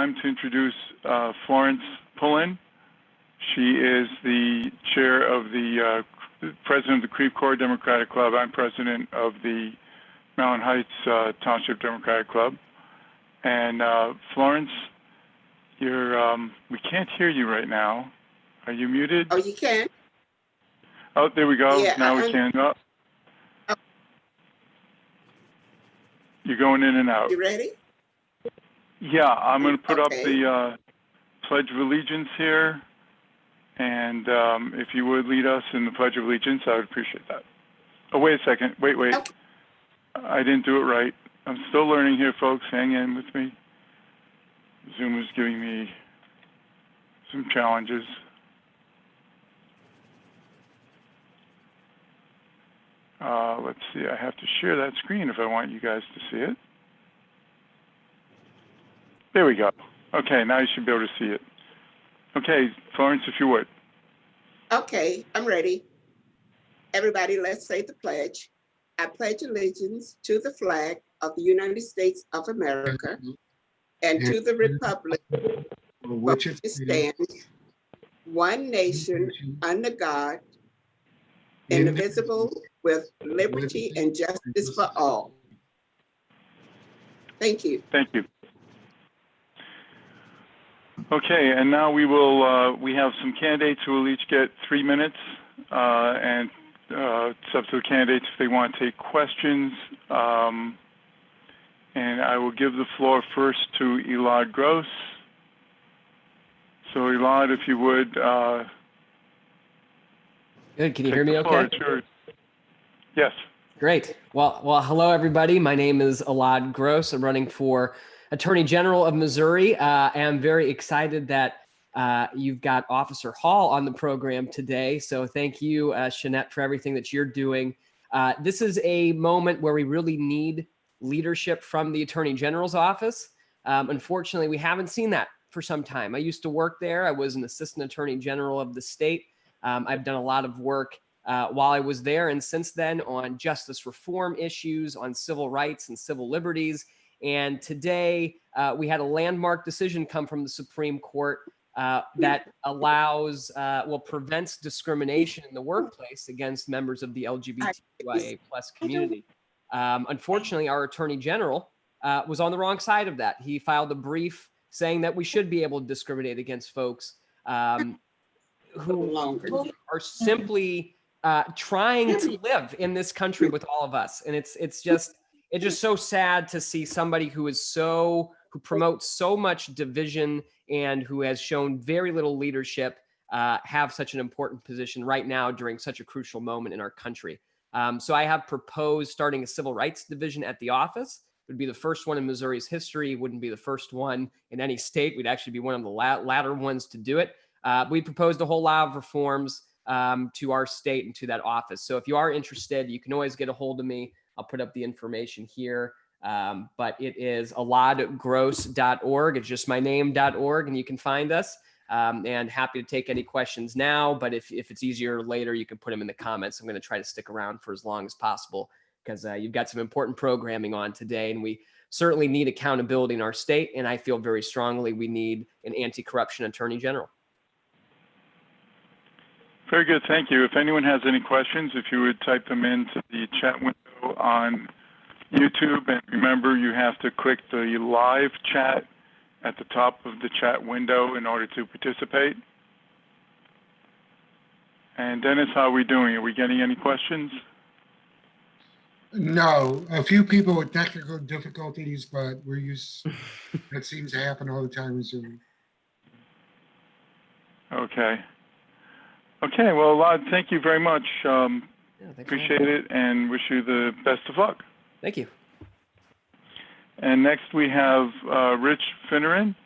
time to introduce Florence Pullen. She is the chair of the president of the Creve Coeur Democratic Club. I'm president of the Maryland Heights Township Democratic Club. And Florence, we can't hear you right now. Are you muted? Oh, you can? Oh, there we go. Yeah, now we can. Oh. You're going in and out. You ready? Yeah, I'm going to put up Okay. the Pledge of Allegiance here. And if you would lead us in the Pledge of Allegiance, I would appreciate that. Oh, wait a second. Wait. Okay. I didn't do it right. I'm still learning here, folks. Hang in with me. Zoom is giving me some challenges. Let's see. I have to share that screen if I want you guys to see it. There we go. Okay, now you should be able to see it. Okay, Florence, if you would. Okay, I'm ready. Everybody, let's say the pledge. I pledge allegiance to the flag of the United States of America and to the republic for which it stands, one nation, under God, indivisible, with liberty and justice for all. Thank you. Thank you. Okay, and now we will, we have some candidates who will each get 3 minutes, and it's up to the candidates if they want to take questions. And I will give the floor first to Elad Gross. So Elad, if you would. Good, can you hear me okay? Sure. Yes. Great. Well, hello everybody. My name is Elad Gross. I'm running for Attorney General of Missouri. I'm very excited that you've got Officer Hall on the program today. So thank you, Shanette, for everything that you're doing. This is a moment where we really need leadership from the Attorney General's office. Unfortunately, we haven't seen that for some time. I used to work there. I was an Assistant Attorney General of the state. I've done a lot of work while I was there, and since then on justice reform issues, on civil rights and civil liberties. And today we had a landmark decision come from the Supreme Court that allows, prevents discrimination in the workplace against members of the LGBTQIA+ community. Unfortunately, our Attorney General was on the wrong side of that. He filed a brief saying that we should be able to discriminate against folks who are simply trying to live in this country with all of us. And it's just so sad to see somebody who promotes so much division and who has shown very little leadership have such an important position right now during such a crucial moment in our country. So I have proposed starting a civil rights division at the office. It would be the first one in Missouri's history. It wouldn't be the first one in any state. We'd actually be one of the latter ones to do it. We proposed a whole lot of reforms to our state and to that office. So if you are interested, you can always get a hold of me. I'll put up the information here. But it is eladgross.org. It's just my name.org, and you can find us. And happy to take any questions now. But if it's easier later, you can put them in the comments. I'm going to try to stick around for as long as possible because you've got some important programming on today. And we certainly need accountability in our state. And I feel very strongly we need an anti-corruption attorney general. Very good. Thank you. If anyone has any questions, if you would type them into the chat window on YouTube. And remember, you have to click the live chat at the top of the chat window in order to participate. And Dennis, how are we doing? Are we getting any questions? No, a few people with technical difficulties, but we're used. That seems to happen all the time in Zoom. Okay. Okay. Well, Elad, thank you very much. Appreciate it and wish you the best of luck. Thank you. And next we have Rich Finneran.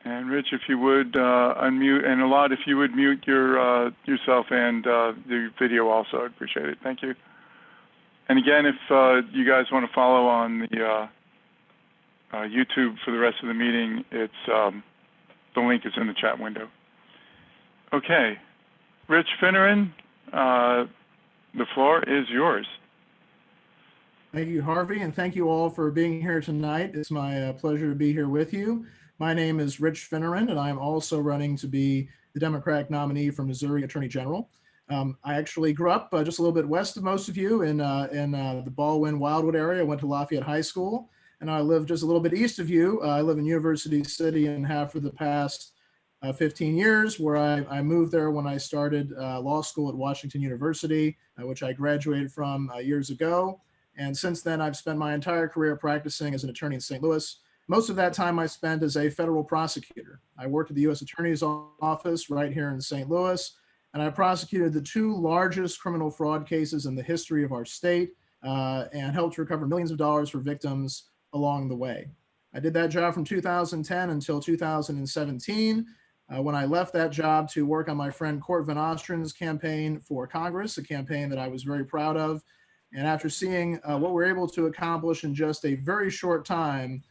And Rich, if you would unmute, and Elad, if you would mute yourself and the video also, I'd appreciate it. Thank you. And again, if you guys want to follow on the YouTube for the rest of the meeting, it's the link is in the chat window. Okay, Rich Finneran, the floor is yours. Thank you, Harvey, and thank you all for being here tonight. It's my pleasure to be here with you. My name is Rich Finneran, and I'm also running to be the Democratic nominee for Missouri Attorney General. I actually grew up just a little bit west of most of you in the Baldwin-Wildwood area. I went to Lafayette High School, and I live just a little bit east of you. I live in University City and have for the past 15 years, where I moved there when I started law school at Washington University, which I graduated from years ago. And since then, I've spent my entire career practicing as an attorney in St. Louis. Most of that time I spent as a federal prosecutor. I worked at the U.S. Attorney's Office right here in St. Louis, and I prosecuted the 2 largest criminal fraud cases in the history of our state and helped recover millions of dollars for victims along the way. I did that job from 2010 until 2017, when I left that job to work on my friend Court Van Ostren's campaign for Congress, a campaign that I was very proud of. And after seeing what we're able to accomplish in just a very short time,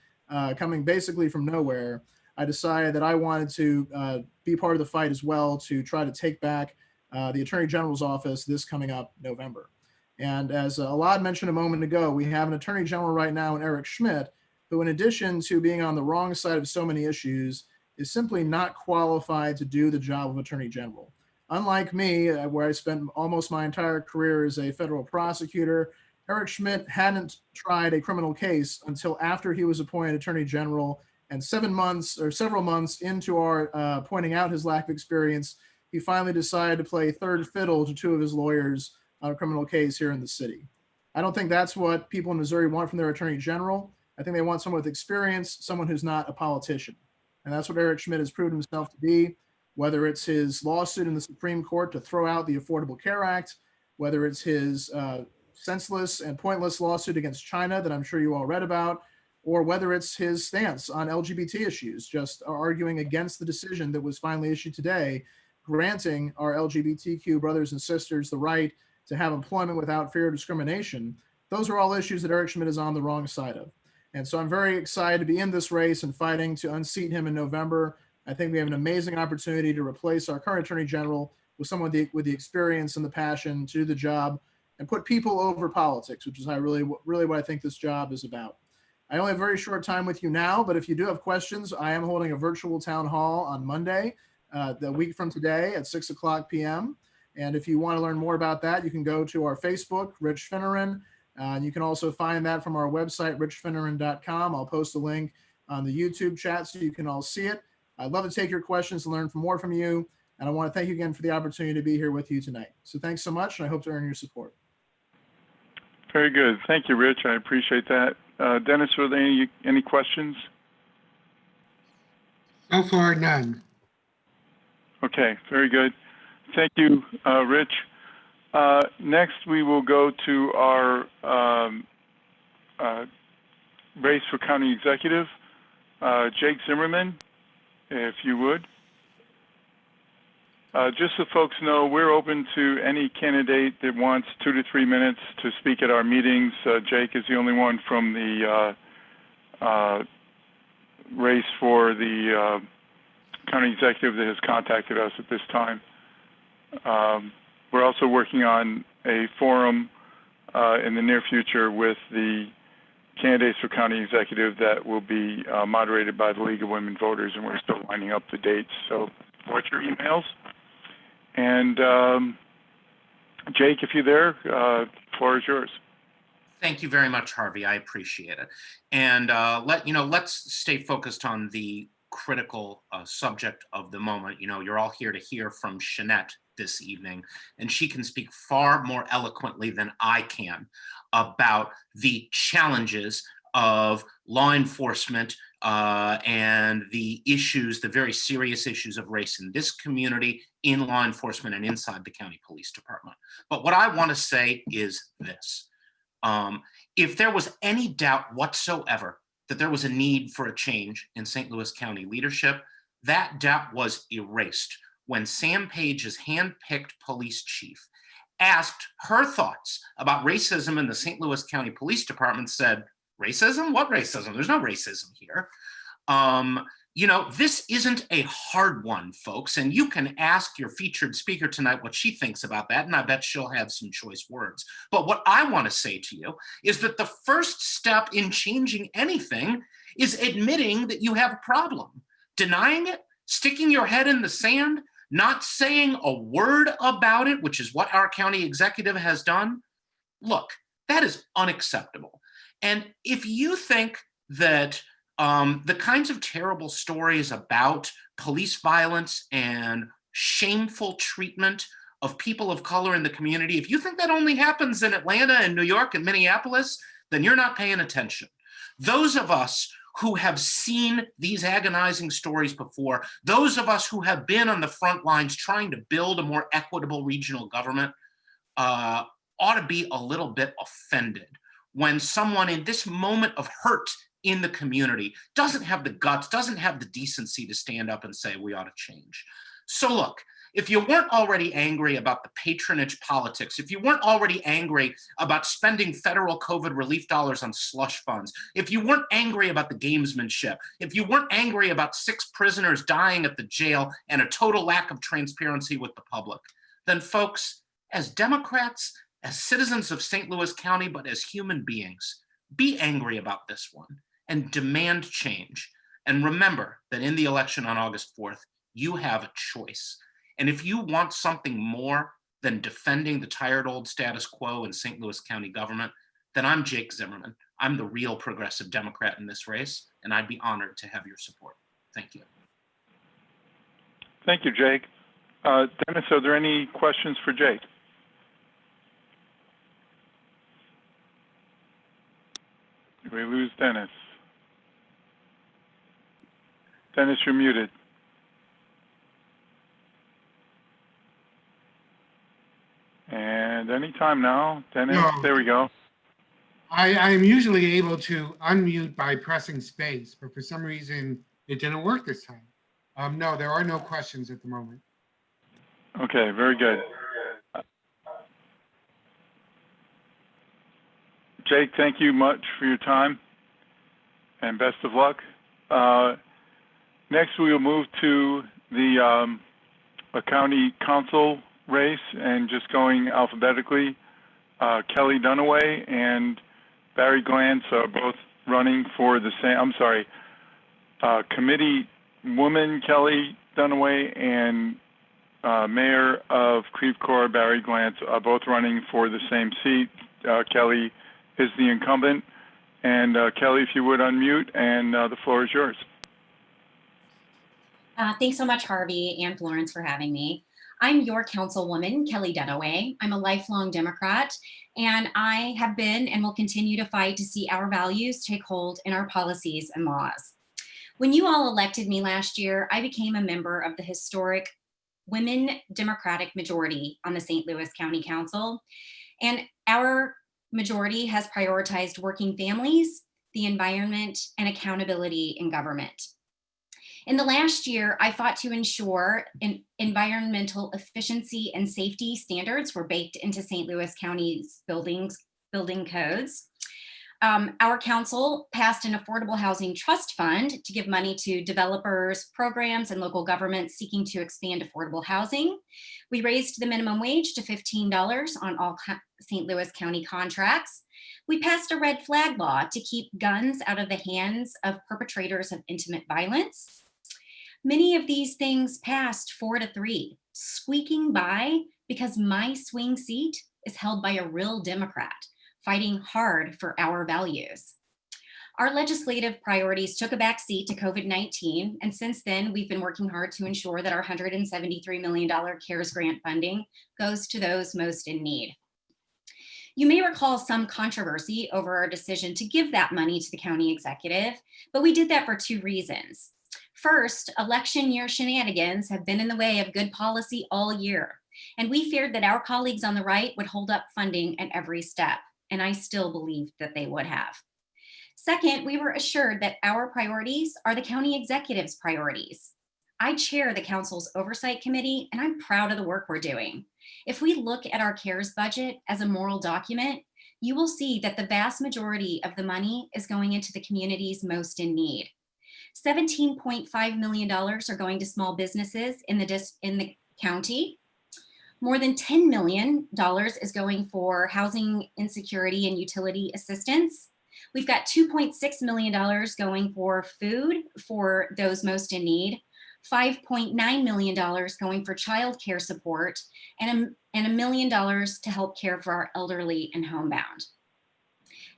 coming basically from nowhere, I decided that I wanted to be part of the fight as well to try to take back the Attorney General's office this coming up November. And as Alad mentioned a moment ago, we have an Attorney General right now in Eric Schmitt, who in addition to being on the wrong side of so many issues, is simply not qualified to do the job of Attorney General. Unlike me, where I spent almost my entire career as a federal prosecutor, Eric Schmitt hadn't tried a criminal case until after he was appointed Attorney General, and several months into our pointing out his lack of experience, he finally decided to play third fiddle to 2 of his lawyers on a criminal case here in the city. I don't think that's what people in Missouri want from their Attorney General. I think they want someone with experience, someone who's not a politician. And that's what Eric Schmitt has proved himself to be. Whether it's his lawsuit in the Supreme Court to throw out the Affordable Care Act, whether it's his senseless and pointless lawsuit against China that I'm sure you all read about, or whether it's his stance on LGBT issues, just arguing against the decision that was finally issued today, granting our LGBTQ brothers and sisters the right to have employment without fear of discrimination. Those are all issues that Eric Schmitt is on the wrong side of. And so I'm very excited to be in this race and fighting to unseat him in November. I think we have an amazing opportunity to replace our current Attorney General with someone with the experience and the passion to do the job and put people over politics, which is really what I think this job is about. I only have a very short time with you now, but if you do have questions, I am holding a virtual town hall on Monday, the week from today at 6:00 p.m. And if you want to learn more about that, you can go to our Facebook, Rich Finneran. And you can also find that from our website, richfinneran.com. I'll post a link on the YouTube chat so you can all see it. I'd love to take your questions and learn more from you. And I want to thank you again for the opportunity to be here with you tonight. So thanks so much, and I hope to earn your support. Very good. Thank you, Rich. I appreciate that. Dennis, were there any questions? So far, none. Okay, very good. Thank you, Rich. Next, we will go to our race for county executive. Jake Zimmerman, if you would. Just so folks know, we're open to any candidate that wants 2 to 3 minutes to speak at our meetings. Jake is the only one from the race for the county executive that has contacted us at this time. We're also working on a forum in the near future with the candidates for county executive that will be moderated by the League of Women Voters, and we're still lining up the dates. So watch your emails. And Jake, if you're there, the floor is yours. Thank you very much, Harvey. I appreciate it. And let's stay focused on the critical subject of the moment. You're all here to hear from Shanette this evening, and she can speak far more eloquently than I can about the challenges of law enforcement and the issues, the very serious issues of race in this community, in law enforcement and inside the county police department. But what I want to say is this. If there was any doubt whatsoever that there was a need for a change in St. Louis County leadership, that doubt was erased when Sam Page's hand-picked police chief asked her thoughts about racism in the St. Louis County Police Department, said, racism? What racism? There's no racism here. this isn't a hard one, folks, and you can ask your featured speaker tonight what she thinks about that, and I bet she'll have some choice words. But what I want to say to you is that the first step in changing anything is admitting that you have a problem. Denying it, sticking your head in the sand, not saying a word about it, which is what our county executive has done, look, that is unacceptable. And if you think that the kinds of terrible stories about police violence and shameful treatment of people of color in the community, if you think that only happens in Atlanta and New York and Minneapolis, then you're not paying attention. Those of us who have seen these agonizing stories before, those of us who have been on the front lines trying to build a more equitable regional government, ought to be a little bit offended when someone in this moment of hurt in the community doesn't have the guts, doesn't have the decency to stand up and say we ought to change. So look, if you weren't already angry about the patronage politics, if you weren't already angry about spending federal COVID relief dollars on slush funds, if you weren't angry about the gamesmanship, if you weren't angry about 6 prisoners dying at the jail and a total lack of transparency with the public, then folks, as Democrats, as citizens of St. Louis County, but as human beings, be angry about this one and demand change. And remember that in the election on August 4th, you have a choice. And if you want something more than defending the tired old status quo in St. Louis County government, then I'm Jake Zimmerman. I'm the real progressive Democrat in this race, and I'd be honored to have your support. Thank you. Thank you, Jake. Dennis, are there any questions for Jake? Did we lose Dennis? Dennis, you're muted. And anytime now, Dennis, No. There we go. I'm usually able to unmute by pressing space, but for some reason it didn't work this time. No, there are no questions at the moment. Okay, very good. Jake, thank you much for your time and best of luck. Next, we will move to the county council race and just going alphabetically. Kelly Dunaway and Barry Glantz are both running for the same, committee woman Kelly Dunaway and Mayor of Creve Coeur Barry Glantz are both running for the same seat. Kelly is the incumbent. And Kelly, if you would unmute, and the floor is yours. Thanks so much, Harvey and Florence, for having me. I'm your councilwoman, Kelly Dunaway. I'm a lifelong Democrat, and I have been and will continue to fight to see our values take hold in our policies and laws. When you all elected me last year, I became a member of the historic Women Democratic majority on the St. Louis County Council, and our majority has prioritized working families, the environment, and accountability in government. In the last year, I fought to ensure environmental efficiency and safety standards were baked into St. Louis County's building codes. Our council passed an affordable housing trust fund to give money to developers, programs, and local governments seeking to expand affordable housing. We raised the minimum wage to $15 on all St. Louis County contracts. We passed a red flag law to keep guns out of the hands of perpetrators of intimate violence. Many of these things passed 4-3, squeaking by because my swing seat is held by a real Democrat, fighting hard for our values. Our legislative priorities took a back seat to COVID-19, and since then, we've been working hard to ensure that our $173 million CARES grant funding goes to those most in need. You may recall some controversy over our decision to give that money to the county executive, but we did that for 2 reasons. First, election year shenanigans have been in the way of good policy all year, and we feared that our colleagues on the right would hold up funding at every step, and I still believe that they would have. Second, we were assured that our priorities are the county executive's priorities. I chair the council's oversight committee, and I'm proud of the work we're doing. If we look at our CARES budget as a moral document, you will see that the vast majority of the money is going into the communities most in need. $17.5 million are going to small businesses in the county. More than $10 million is going for housing insecurity and utility assistance. We've got $2.6 million going for food for those most in need, $5.9 million going for childcare support, and $1 million to help care for our elderly and homebound.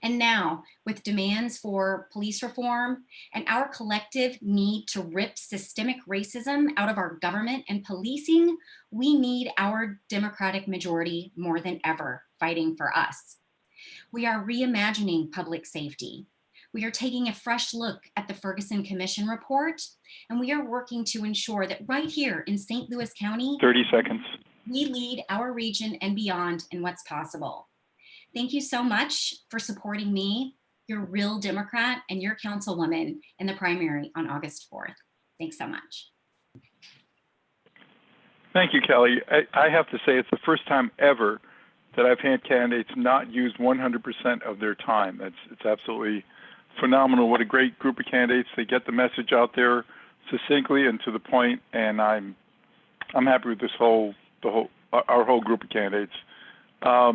And now, with demands for police reform and our collective need to rip systemic racism out of our government and policing, we need our Democratic majority more than ever fighting for us. We are reimagining public safety. We are taking a fresh look at the Ferguson Commission report, and we are working to ensure that right here in St. Louis County, 30 seconds. we lead our region and beyond in what's possible. Thank you so much for supporting me, your real Democrat, and your councilwoman in the primary on August 4th. Thanks so much. Thank you, Kelly. I have to say it's the first time ever that I've had candidates not use 100% of their time. It's absolutely phenomenal. What a great group of candidates. They get the message out there succinctly and to the point, and I'm happy with our whole group of candidates. Are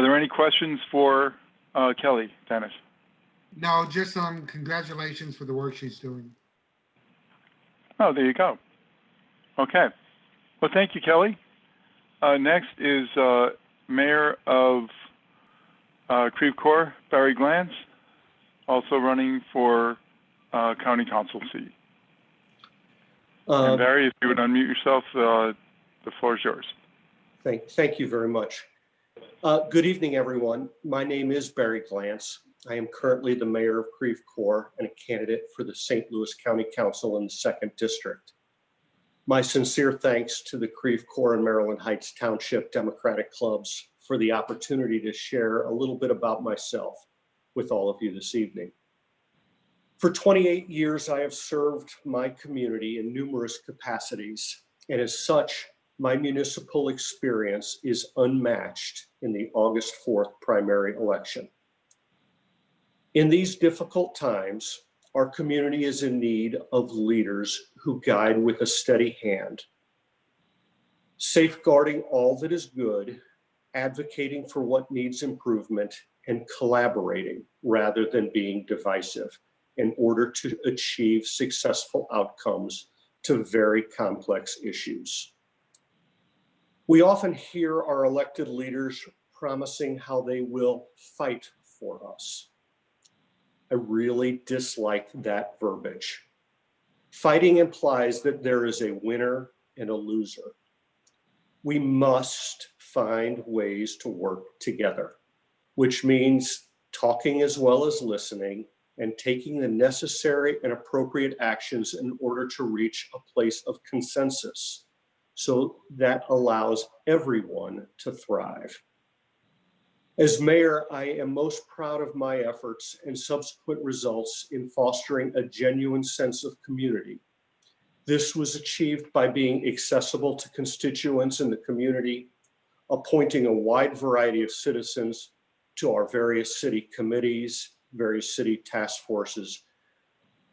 there any questions for Kelly, Dennis? No, just congratulations for the work she's doing. Oh, there you go. Okay. Well, thank you, Kelly. Next is Mayor of Creve Coeur, Barry Glantz, also running for County Council seat. And Barry, if you would unmute yourself, the floor is yours. Thank you very much. Good evening, everyone. My name is Barry Glantz. I am currently the mayor of Creve Coeur and a candidate for the St. Louis County Council in the 2nd District. My sincere thanks to the Creve Coeur and Maryland Heights Township Democratic Clubs for the opportunity to share a little bit about myself with all of you this evening. For 28 years, I have served my community in numerous capacities, and as such, my municipal experience is unmatched in the August 4th primary election. In these difficult times, our community is in need of leaders who guide with a steady hand, safeguarding all that is good, advocating for what needs improvement, and collaborating rather than being divisive in order to achieve successful outcomes to very complex issues. We often hear our elected leaders promising how they will fight for us. I really dislike that verbiage. Fighting implies that there is a winner and a loser. We must find ways to work together, which means talking as well as listening and taking the necessary and appropriate actions in order to reach a place of consensus, so that allows everyone to thrive. As mayor, I am most proud of my efforts and subsequent results in fostering a genuine sense of community. This was achieved by being accessible to constituents in the community, appointing a wide variety of citizens to our various city committees, various city task forces,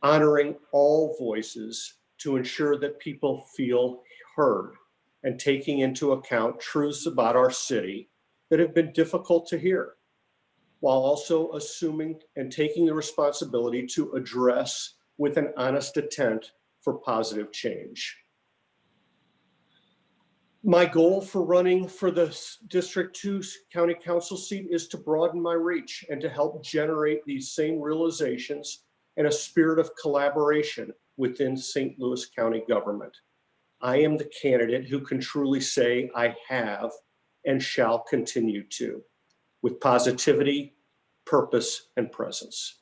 honoring all voices to ensure that people feel heard, and taking into account truths about our city that have been difficult to hear, while also assuming and taking the responsibility to address with an honest intent for positive change. My goal for running for the District 2 County Council seat is to broaden my reach and to help generate these same realizations and a spirit of collaboration within St. Louis County government. I am the candidate who can truly say I have and shall continue to, with positivity, purpose, and presence.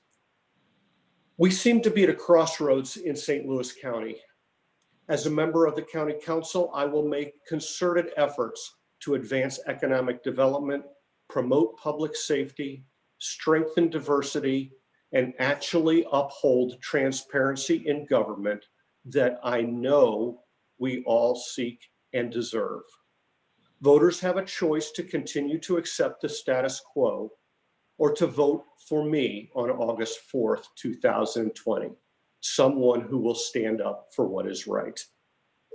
We seem to be at a crossroads in St. Louis County. As a member of the County Council, I will make concerted efforts to advance economic development, promote public safety, strengthen diversity, and actually uphold transparency in government that I know we all seek and deserve. Voters have a choice to continue to accept the status quo, or to vote for me on August 4th, 2020, someone who will stand up for what is right.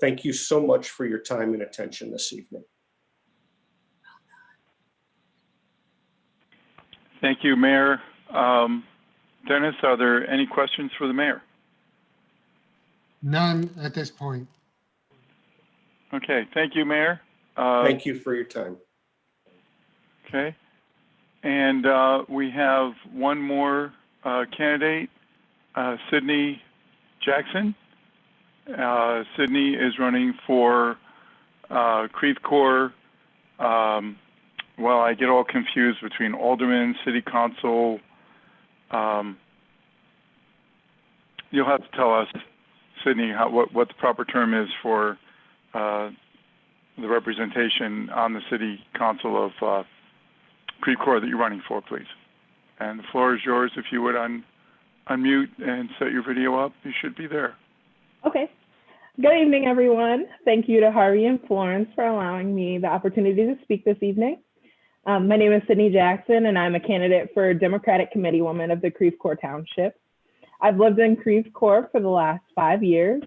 Thank you so much for your time and attention this evening. Thank you, Mayor. Dennis, are there any questions for the mayor? None at this point. Okay, thank you, Mayor. Thank you for your time. Okay, and we have one more candidate, Sydney Jackson. Sydney is running for Creve Coeur. Well, I get all confused between alderman, city council. You'll have to tell us, Sydney, what the proper term is for the representation on the city council of Creve Coeur that you're running for, please. And the floor is yours. If you would unmute and set your video up, you should be there. Okay. Good evening, everyone. Thank you to Harvey and Florence for allowing me the opportunity to speak this evening. My name is Sydney Jackson, and I'm a candidate for Democratic Committeewoman of the Creve Coeur Township. I've lived in Creve Coeur for the last 5 years.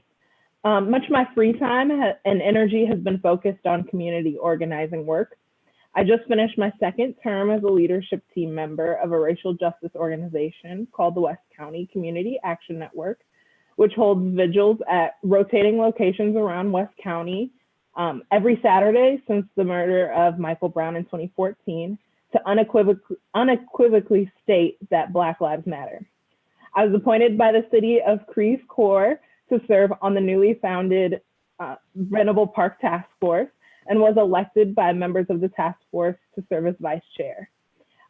Much of my free time and energy has been focused on community organizing work. I just finished my second term as a leadership team member of a racial justice organization called the West County Community Action Network, which holds vigils at rotating locations around West County every Saturday since the murder of Michael Brown in 2014 to unequivocally state that Black Lives Matter. I was appointed by the city of Creve Coeur to serve on the newly founded Rentable Park Task Force and was elected by members of the task force to serve as vice chair.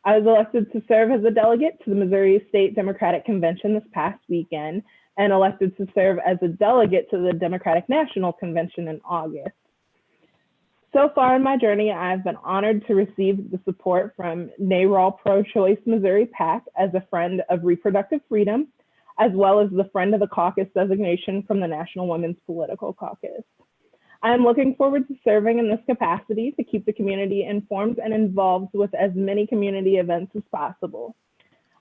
I was elected to serve as a delegate to the Missouri State Democratic Convention this past weekend and elected to serve as a delegate to the Democratic National Convention in August. So far in my journey, I've been honored to receive the support from NARAL Pro-Choice Missouri PAC as a friend of reproductive freedom, as well as the friend of the caucus designation from the National Women's Political Caucus. I am looking forward to serving in this capacity to keep the community informed and involved with as many community events as possible.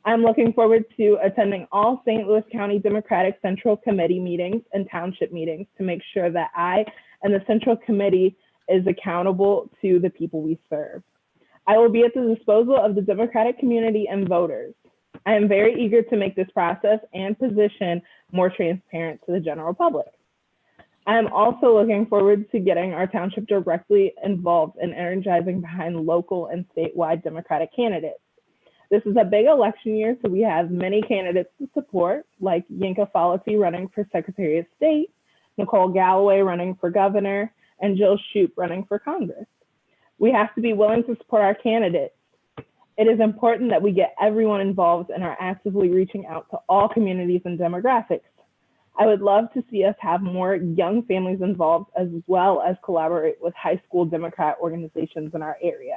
I'm looking forward to attending all St. Louis County Democratic Central Committee meetings and township meetings to make sure that I and the Central Committee is accountable to the people we serve. I will be at the disposal of the Democratic community and voters. I am very eager to make this process and position more transparent to the general public. I am also looking forward to getting our township directly involved in energizing behind local and statewide Democratic candidates. This is a big election year, so we have many candidates to support, like Yinka Folity running for Secretary of State, Nicole Galloway running for governor, and Jill Shoup running for Congress. We have to be willing to support our candidates. It is important that we get everyone involved and are actively reaching out to all communities and demographics. I would love to see us have more young families involved, as well as collaborate with high school Democrat organizations in our area.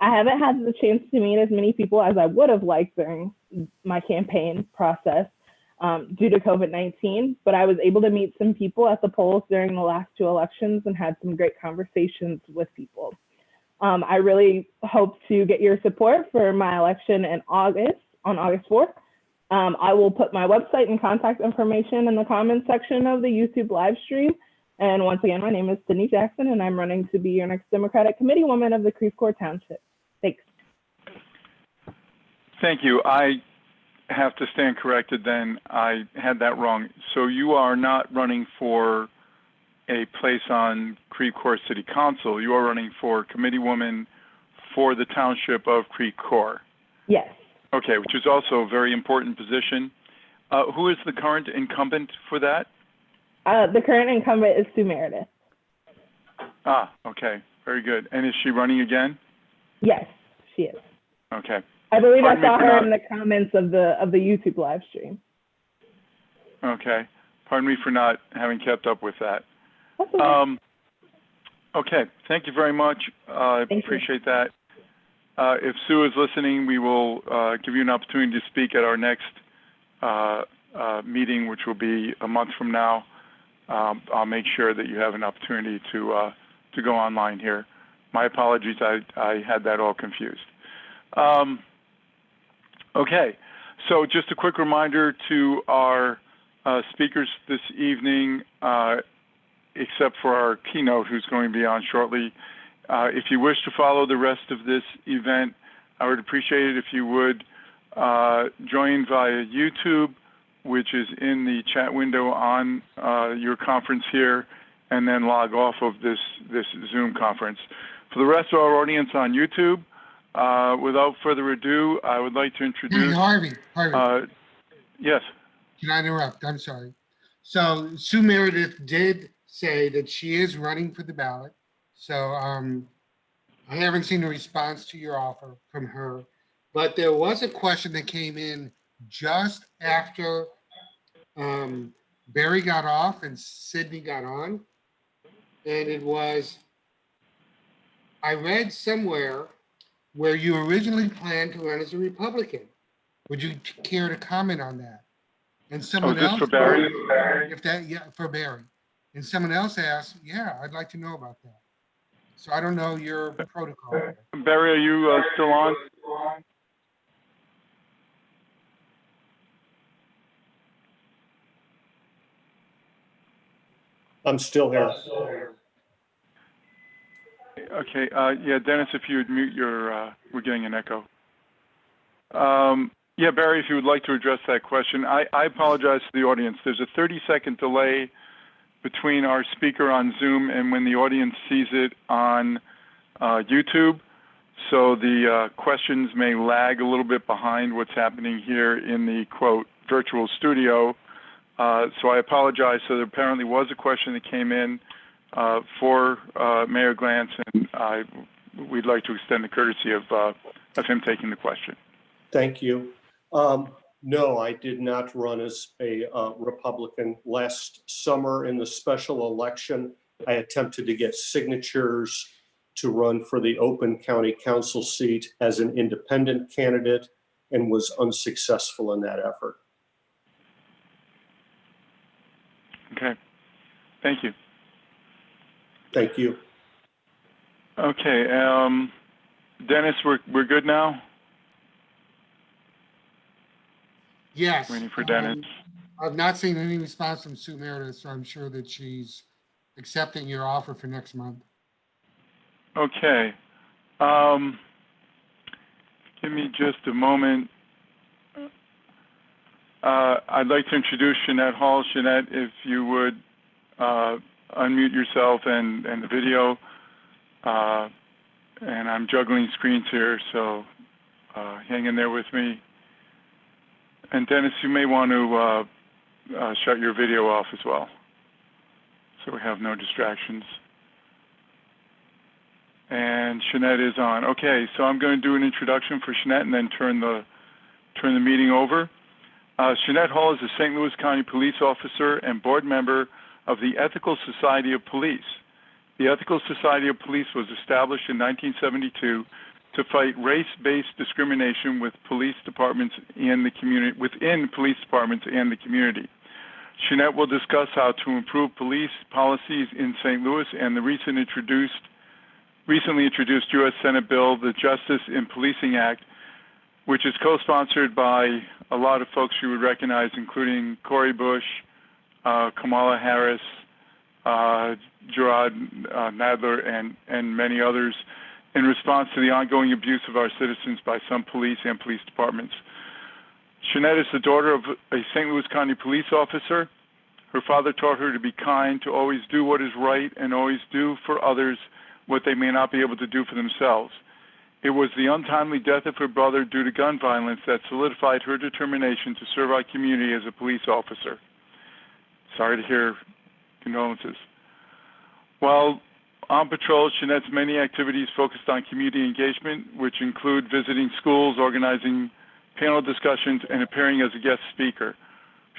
I haven't had the chance to meet as many people as I would have liked during my campaign process due to COVID-19, but I was able to meet some people at the polls during the last 2 elections and had some great conversations with people. I really hope to get your support for my election in August, on August 4th. I will put my website and contact information in the comments section of the YouTube live stream. And once again, my name is Sydney Jackson, and I'm running to be your next Democratic Committeewoman of the Creve Coeur Township. Thanks. Thank you. I have to stand corrected then. I had that wrong. So you are not running for a place on Creve Coeur City Council. You are running for Committeewoman for the Township of Creve Coeur. Yes. Okay, which is also a very important position. Who is the current incumbent for that? The current incumbent is Sue Meredith. Ah, okay, very good. And is she running again? Yes, she is. Okay. I believe Pardon I saw me for her not- in the comments of the YouTube live stream. Okay. Pardon me for not having kept up with that. That's okay. Okay, thank you very much. I Thank you. appreciate that. If Sue is listening, we will give you an opportunity to speak at our next meeting, which will be a month from now. I'll make sure that you have an opportunity to go online here. My apologies, I had that all confused. Okay, so just a quick reminder to our speakers this evening, except for our keynote who's going to be on shortly. If you wish to follow the rest of this event, I would appreciate it if you would join via YouTube, which is in the chat window on your conference here, and then log off of this Zoom conference. For the rest of our audience on YouTube, without further ado, I would like to introduce— Harvey. Yes. Can I interrupt? I'm sorry. So Sue Meredith did say that she is running for the ballot. So I haven't seen a response to your offer from her, but there was a question that came in just after Barry got off and Sydney got on. And it was, I read somewhere where you originally planned to run as a Republican. Would you care to comment on that? And someone else— for Barry? For Barry. And someone else asked, yeah, I'd like to know about that. So I don't know your protocol. Barry, are you still on? I'm still here. Okay, yeah, Dennis, if you would mute your, we're getting an echo. Yeah, Barry, if you would like to address that question. I apologize to the audience. There's a 30-second delay between our speaker on Zoom and when the audience sees it on YouTube. So the questions may lag a little bit behind what's happening here in the, quote, virtual studio. So I apologize. So there apparently was a question that came in for Mayor Glantz, and we'd like to extend the courtesy of him taking the question. Thank you. No, I did not run as a Republican. Last summer in the special election, I attempted to get signatures to run for the Open County Council seat as an independent candidate and was unsuccessful in that effort. Okay, thank you. Thank you. Okay, Dennis, we're good now? Yes. Waiting for Dennis. I've not seen any response from Sue Meredith, so I'm sure that she's accepting your offer for next month. Okay. Give me just a moment. I'd like to introduce Shanette Hall. Shanette, if you would unmute yourself and the video. And I'm juggling screens here, so hang in there with me. And Dennis, you may want to shut your video off as well, so we have no distractions. And Shanette is on. Okay, so I'm going to do an introduction for Shanette and then turn the meeting over. Shanette Hall is a St. Louis County police officer and board member of the Ethical Society of Police. The Ethical Society of Police was established in 1972 to fight race-based discrimination with police departments and the community, within police departments and the community. Shanette will discuss how to improve police policies in St. Louis and the recently introduced U.S. Senate bill, the Justice in Policing Act, which is co-sponsored by a lot of folks you would recognize, including Cori Bush, Kamala Harris, Gerard Nadler, and many others, in response to the ongoing abuse of our citizens by some police and police departments. Shanette is the daughter of a St. Louis County police officer. Her father taught her to be kind, to always do what is right, and always do for others what they may not be able to do for themselves. It was the untimely death of her brother due to gun violence that solidified her determination to serve our community as a police officer. Sorry to hear condolences. While on patrol, Shanette's many activities focused on community engagement, which include visiting schools, organizing panel discussions, and appearing as a guest speaker.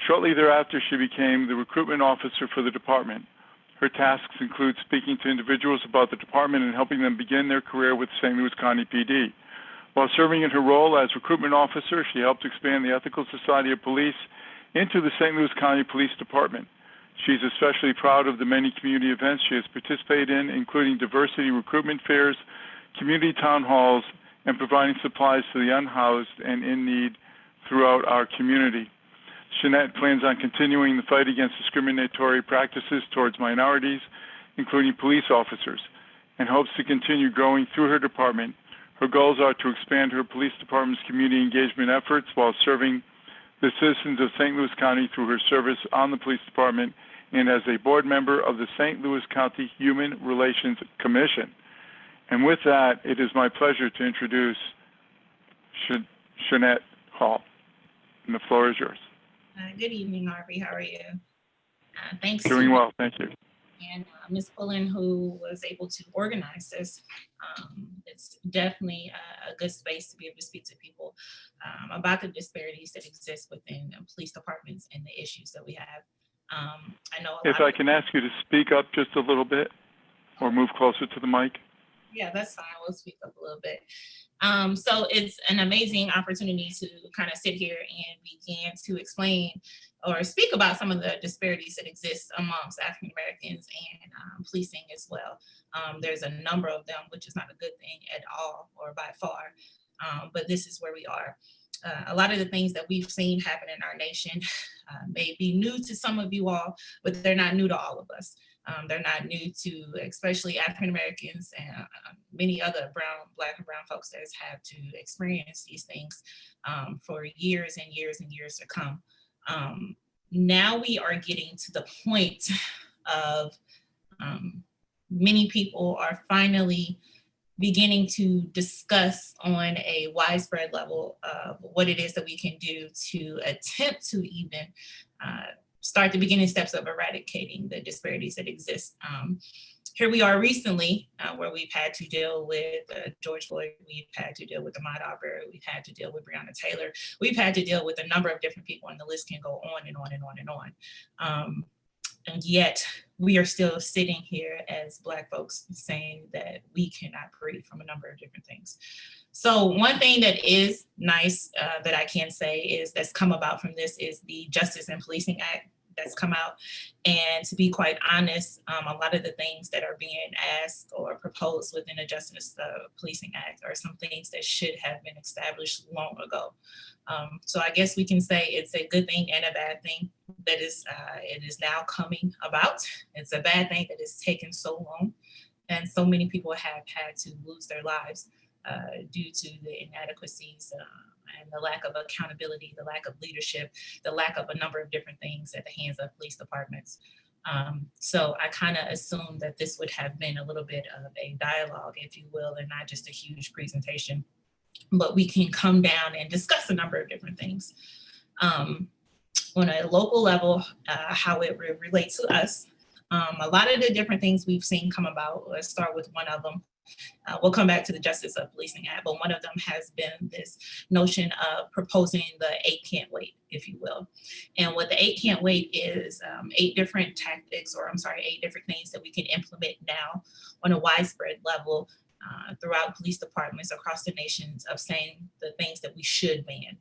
Shortly thereafter, she became the recruitment officer for the department. Her tasks include speaking to individuals about the department and helping them begin their career with St. Louis County PD. While serving in her role as recruitment officer, she helped expand the Ethical Society of Police into the St. Louis County Police Department. She's especially proud of the many community events she has participated in, including diversity recruitment fairs, community town halls, and providing supplies to the unhoused and in need throughout our community. Shanette plans on continuing the fight against discriminatory practices towards minorities, including police officers, and hopes to continue growing through her department. Her goals are to expand her police department's community engagement efforts while serving the citizens of St. Louis County through her service on the police department and as a board member of the St. Louis County Human Relations Commission. And with that, it is my pleasure to introduce Shanette Hall. And the floor is yours. Good evening, Harvey. How are you? Thanks. Doing well, thank you. And Ms. Pullen, who was able to organize this. It's definitely a good space to be able to speak to people about the disparities that exist within police departments and the issues that we have. I know. If I can ask you to speak up just a little bit or move closer to the mic. Yeah, that's fine. We'll speak up a little bit. So it's an amazing opportunity to kind of sit here and begin to explain or speak about some of the disparities that exist amongst African Americans and policing as well. There's a number of them, which is not a good thing at all or by far, but this is where we are. A lot of the things that we've seen happen in our nation may be new to some of you all, but they're not new to all of us. They're not new to, especially African Americans and many other Black and brown folks that has had to experience these things for years and years and years to come. Now we are getting to the point of many people are finally beginning to discuss on a widespread level of what it is that we can do to attempt to even start the beginning steps of eradicating the disparities that exist. Here we are recently where we've had to deal with George Floyd, we've had to deal with Ahmaud Arbery, we've had to deal with Breonna Taylor, we've had to deal with a number of different people, and the list can go on and on and on and on. And yet we are still sitting here as Black folks saying that we cannot breathe from a number of different things. So one thing that is nice that I can say is that's come about from this is the Justice and Policing Act that's come out. And to be quite honest, a lot of the things that are being asked or proposed within the Justice Policing Act are some things that should have been established long ago. So I guess we can say it's a good thing and a bad thing that is it is now coming about. It's a bad thing that it's taken so long, and so many people have had to lose their lives due to the inadequacies and the lack of accountability, the lack of leadership, the lack of a number of different things at the hands of police departments. So I kind of assumed that this would have been a little bit of a dialogue, if you will, and not just a huge presentation. But we can come down and discuss a number of different things. On a local level, how it relates to us. A lot of the different things we've seen come about, let's start with one of them. We'll come back to the Justice of Policing Act, but one of them has been this notion of proposing the 8 can't wait, if you will. And what the 8 can't wait is 8 different tactics, or I'm sorry, 8 different things that we can implement now on a widespread level throughout police departments across the nations of saying the things that we should ban.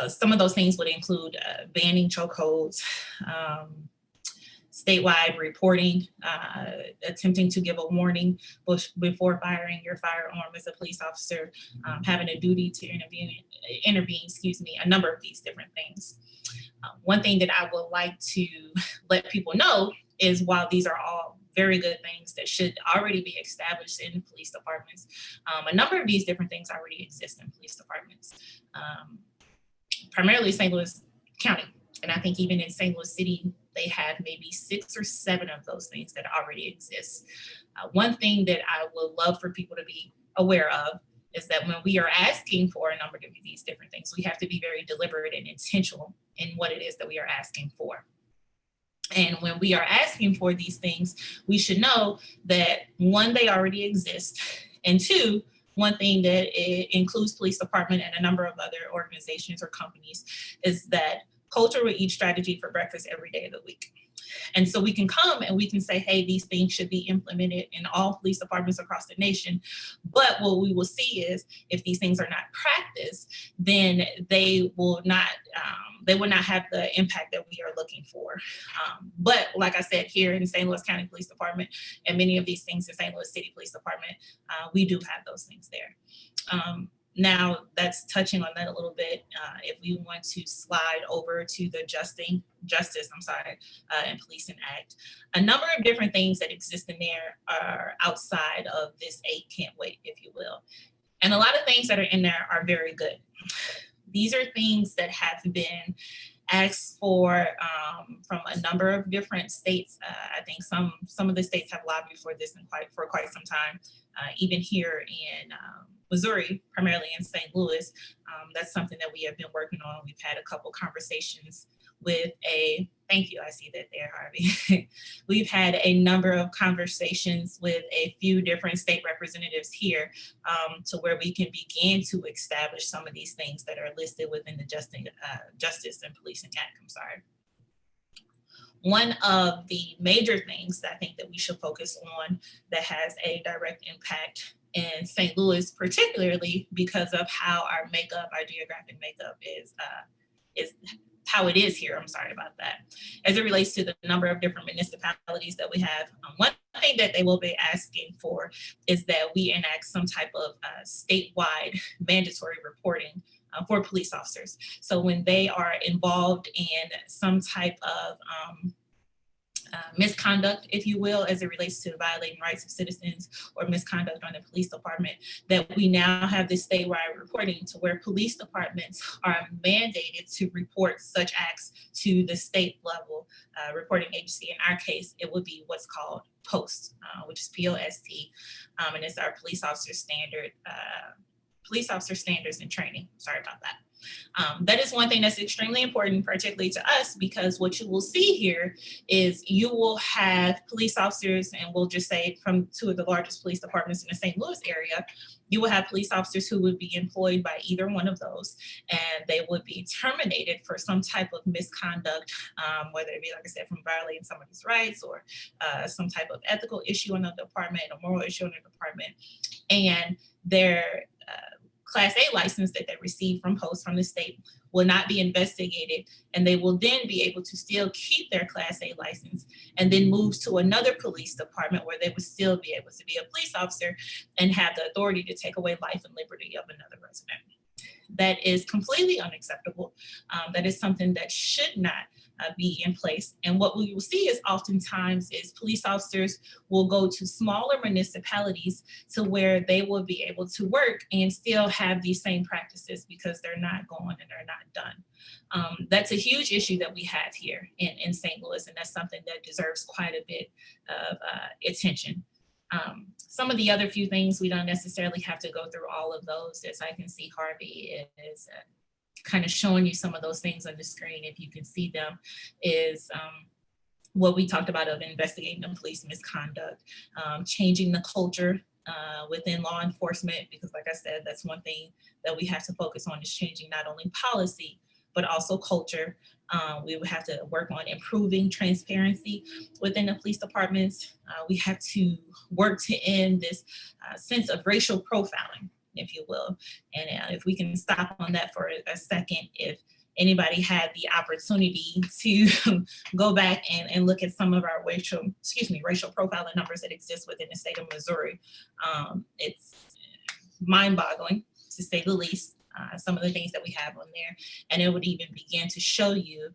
Some of those things would include banning chokeholds, statewide reporting, attempting to give a warning before firing your firearm as a police officer, having a duty to intervene, a number of these different things. One thing that I would like to let people know is while these are all very good things that should already be established in police departments, a number of these different things already exist in police departments, primarily St. Louis County. And I think even in St. Louis City, they have maybe 6 or 7 of those things that already exist. One thing that I would love for people to be aware of is that when we are asking for a number of these different things, we have to be very deliberate and intentional in what it is that we are asking for. And when we are asking for these things, we should know that 1, they already exist, and 2, one thing that it includes police department and a number of other organizations or companies is that culture will eat strategy for breakfast every day of the week. And so we can come and we can say, hey, these things should be implemented in all police departments across the nation. But what we will see is if these things are not practiced, then they will not have the impact that we are looking for. But like I said, here in St. Louis County Police Department and many of these things in St. Louis City Police Department, we do have those things there. Now that's touching on that a little bit. If we want to slide over to the Justice and Policing Act, a number of different things that exist in there are outside of this 8 can't wait, if you will. And a lot of things that are in there are very good. These are things that have been asked for from a number of different states. I think some of the states have lobbied for this for quite some time. Even here in Missouri, primarily in St. Louis, that's something that we have been working on. We've had a couple conversations with thank you, I see that there, Harvey. We've had a number of conversations with a few different state representatives here to where we can begin to establish some of these things that are listed within the Justice and Policing Act. One of the major things that I think that we should focus on that has a direct impact in St. Louis, particularly because of how our geographic makeup is how it is here. I'm sorry about that. As it relates to the number of different municipalities that we have, one thing that they will be asking for is that we enact some type of statewide mandatory reporting for police officers. So when they are involved in some type of misconduct, if you will, as it relates to violating rights of citizens or misconduct on the police department, that we now have this statewide reporting to where police departments are mandated to report such acts to the state level reporting agency. In our case, it would be what's called POST, which is POST, and it's our police officer standards and training. Sorry about that. That is one thing that's extremely important, particularly to us, because what you will see here is you will have police officers, and we'll just say from 2 of the largest police departments in the St. Louis area, you will have police officers who would be employed by either one of those, and they would be terminated for some type of misconduct, whether it be, like I said, from violating somebody's rights or some type of ethical issue in the department, a moral issue in the department, and their Class A license that they receive from POST from the state will not be investigated, and they will then be able to still keep their Class A license and then move to another police department where they would still be able to be a police officer and have the authority to take away life and liberty of another resident. That is completely unacceptable. That is something that should not be in place. And what we will see is oftentimes is police officers will go to smaller municipalities to where they will be able to work and still have these same practices because they're not going and they're not done. That's a huge issue that we have here in St. Louis, and that's something that deserves quite a bit of attention. Some of the other few things, we don't necessarily have to go through all of those. As I can see, Harvey is kind of showing you some of those things on the screen. If you can see them, is what we talked about of investigating the police misconduct, changing the culture within law enforcement, because like I said, that's one thing that we have to focus on, is changing not only policy, but also culture. We would have to work on improving transparency within the police departments. We have to work to end this sense of racial profiling, if you will. And if we can stop on that for a second, if anybody had the opportunity to go back and look at some of our racial profiling numbers that exist within the state of Missouri, it's mind-boggling, to say the least. Some of the things that we have on there, and it would even begin to show you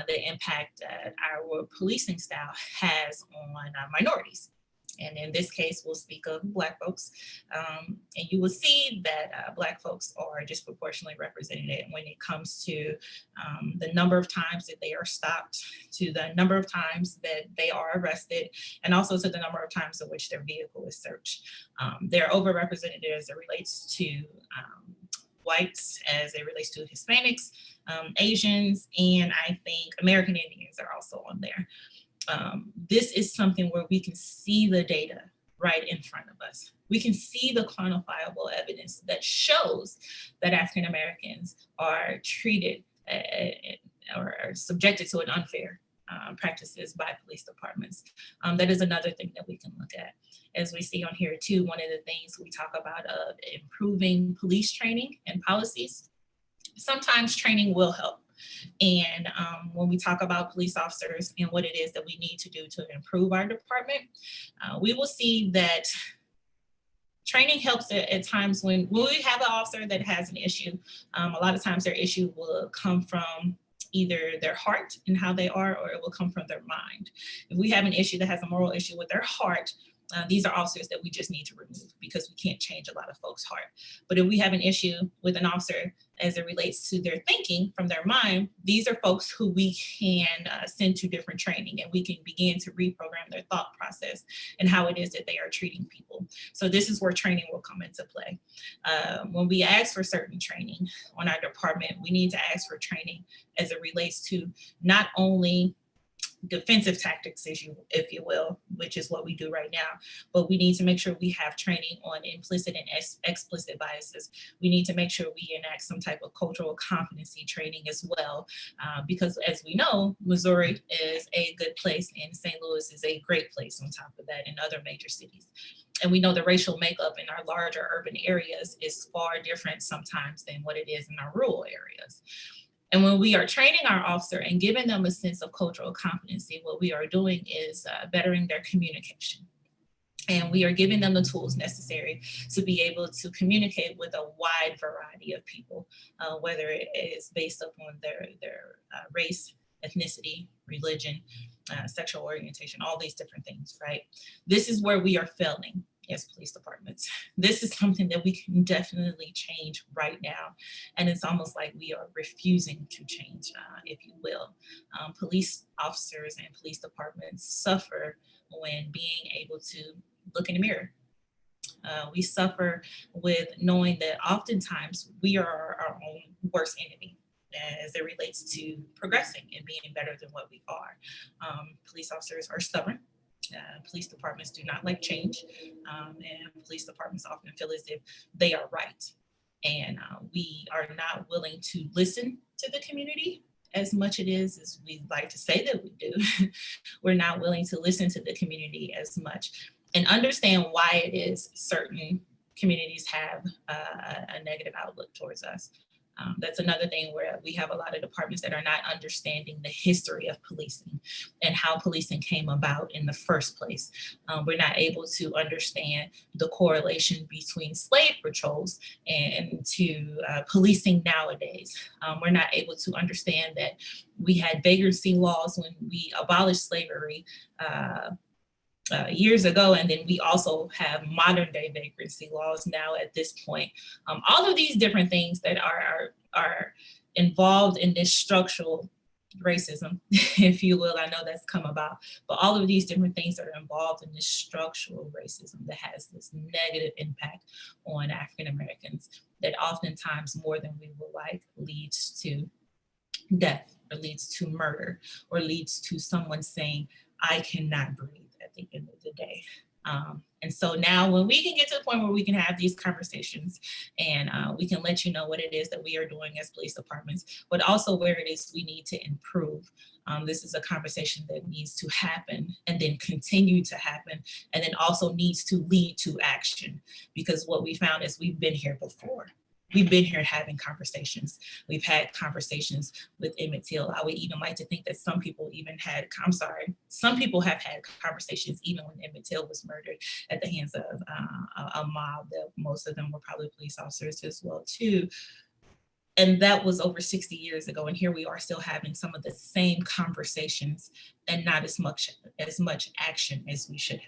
the impact that our policing style has on minorities. And in this case, we'll speak of Black folks, and you will see that Black folks are disproportionately represented when it comes to the number of times that they are stopped, to the number of times that they are arrested, and also to the number of times in which their vehicle is searched. They're overrepresented as it relates to whites, as it relates to Hispanics, Asians, and I think American Indians are also on there. This is something where we can see the data right in front of us. We can see the quantifiable evidence that shows that African Americans are treated or are subjected to an unfair practices by police departments. That is another thing that we can look at. As we see on here too, one of the things we talk about of improving police training and policies, sometimes training will help. And when we talk about police officers and what it is that we need to do to improve our department, we will see that training helps at times when we have an officer that has an issue. A lot of times their issue will come from either their heart and how they are, or it will come from their mind. If we have an issue that has a moral issue with their heart, these are officers that we just need to remove because we can't change a lot of folks' heart. But if we have an issue with an officer as it relates to their thinking from their mind, these are folks who we can send to different training, and we can begin to reprogram their thought process and how it is that they are treating people. So this is where training will come into play. When we ask for certain training on our department, we need to ask for training as it relates to not only defensive tactics, if you will, which is what we do right now. But we need to make sure we have training on implicit and explicit biases. We need to make sure we enact some type of cultural competency training as well, because as we know, Missouri is a good place and St. Louis is a great place on top of that, and other major cities. And we know the racial makeup in our larger urban areas is far different sometimes than what it is in our rural areas. And when we are training our officer and giving them a sense of cultural competency, what we are doing is bettering their communication. And we are giving them the tools necessary to be able to communicate with a wide variety of people, whether it is based upon their race, ethnicity, religion, sexual orientation, all these different things, right? This is where we are failing as police departments. This is something that we can definitely change right now. And it's almost like we are refusing to change, if you will. Police officers and police departments suffer when being able to look in the mirror. We suffer with knowing that oftentimes we are our own worst enemy as it relates to progressing and being better than what we are. Police officers are stubborn. Police departments do not like change, and police departments often feel as if they are right. And we are not willing to listen to the community as much it is as we like to say that we do. We're not willing to listen to the community as much and understand why it is certain communities have a negative outlook towards us. That's another thing where we have a lot of departments that are not understanding the history of policing and how policing came about in the first place. We're not able to understand the correlation between slave patrols and to policing nowadays. We're not able to understand that we had vagrancy laws when we abolished slavery years ago, and then we also have modern day vagrancy laws now at this point. All of these different things that are involved in this structural racism, if you will. I know that's come about, but all of these different things that are involved in this structural racism that has this negative impact on African Americans that oftentimes, more than we would like, leads to death or leads to murder or leads to someone saying, I cannot breathe at the end of the day. And so now when we can get to the point where we can have these conversations and we can let you know what it is that we are doing as police departments, but also where it is we need to improve. This is a conversation that needs to happen and then continue to happen, and then also needs to lead to action, because what we found is we've been here before. We've been here having conversations. We've had conversations with Emmett Till. I would even like to think that some people have had conversations even when Emmett Till was murdered at the hands of a mob that most of them were probably police officers as well too. And that was over 60 years ago. And here we are still having some of the same conversations and not as much action as we should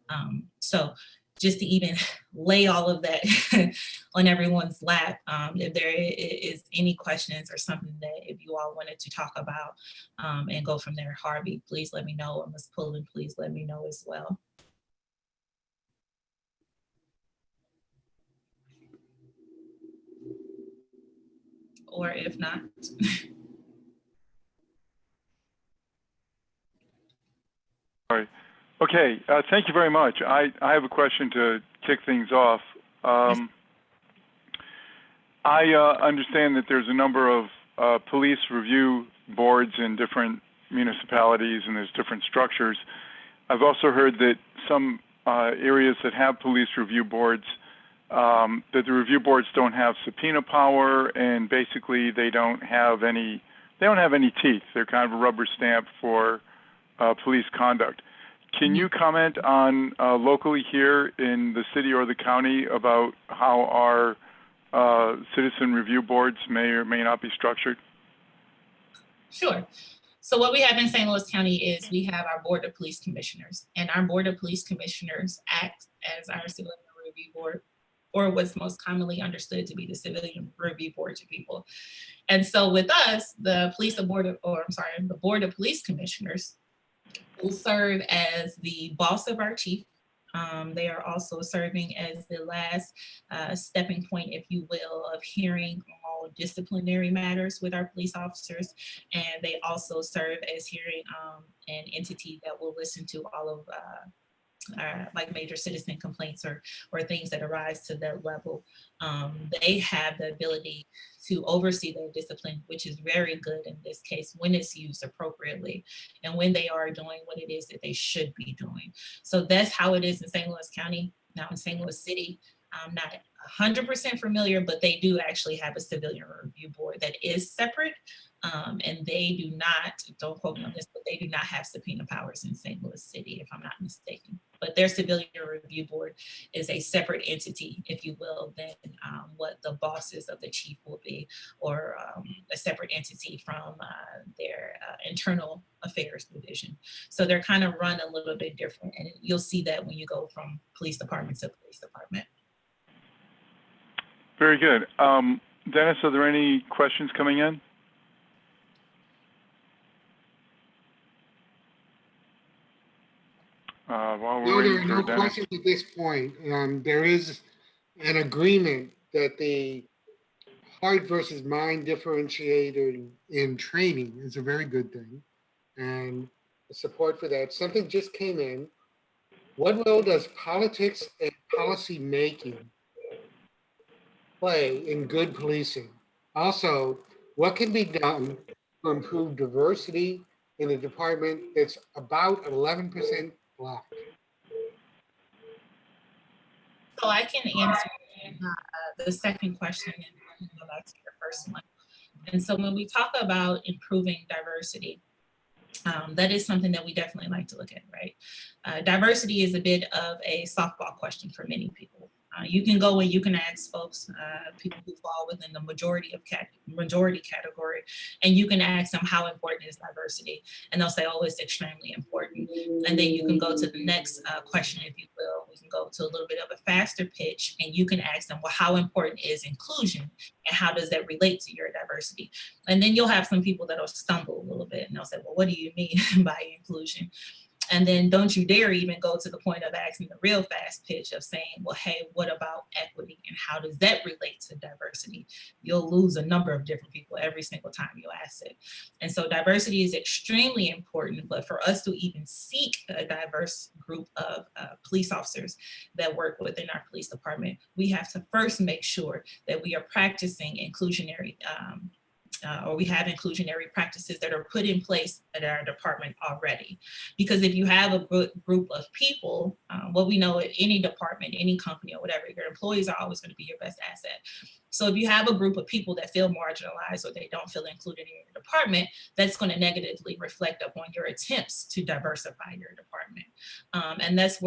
have. So just to even lay all of that on everyone's lap. If there is any questions or something that if you all wanted to talk about and go from there, Harvey, please let me know. And Ms. Pullen, please let me know as well. Or if not. All right. Okay, thank you very much. I have a question to kick things off. I understand that there's a number of police review boards in different municipalities, and there's different structures. I've also heard that some areas that have police review boards, that the review boards don't have subpoena power, and basically they don't have any teeth. They're kind of a rubber stamp for police conduct. Can you comment on locally here in the city or the county about how our citizen review boards may or may not be structured? Sure. So what we have in St. Louis County is we have our Board of Police Commissioners, and our Board of Police Commissioners act as our civilian review board, or what's most commonly understood to be the civilian review board to people. And so with us, the Board of Police Commissioners will serve as the boss of our chief. They are also serving as the last stepping point, if you will, of hearing all disciplinary matters with our police officers. And they also serve as hearing an entity that will listen to all of like major citizen complaints or things that arise to that level. They have the ability to oversee their discipline, which is very good in this case when it's used appropriately and when they are doing what it is that they should be doing. So that's how it is in St. Louis County. Now in St. Louis City, I'm not 100% familiar, but they do actually have a civilian review board that is separate. And they do not, don't quote me on this, but they do not have subpoena powers in St. Louis City, if I'm not mistaken. But their civilian review board is a separate entity, if you will, than what the bosses of the chief will be, or a separate entity from their internal affairs division. So they're kind of run a little bit different. And you'll see that when you go from police department to police department. Very good. Dennis, are there any questions coming in? While we're No, there waiting are for no Dennis. questions at this point. There is an agreement that the heart versus mind differentiator in training is a very good thing, and support for that. Something just came in. What role does politics and policy making play in good policing? Also, what can be done to improve diversity in a department that's about 11% Black? So I can answer the second question and go back to your first one. And so when we talk about improving diversity, that is something that we definitely like to look at, right? Diversity is a bit of a softball question for many people. You can go and you can ask folks, people who fall within the majority category, and you can ask them how important is diversity, and they'll say, oh, it's extremely important. And then you can go to the next question, if you will. We can go to a little bit of a faster pitch, and you can ask them, well, how important is inclusion, and how does that relate to your diversity? And then you'll have some people that'll stumble a little bit, and they'll say, well, what do you mean by inclusion? And then don't you dare even go to the point of asking the real fast pitch of saying, well, hey, what about equity, and how does that relate to diversity? You'll lose a number of different people every single time you ask it. And so diversity is extremely important, but for us to even seek a diverse group of police officers that work within our police department, we have to first make sure that we are practicing inclusionary or we have inclusionary practices that are put in place at our department already. Because if you have a group of people, what we know at any department, any company or whatever, your employees are always going to be your best asset. So if you have a group of people that feel marginalized or they don't feel included in your department, that's going to negatively reflect upon your attempts to diversify your department. And that's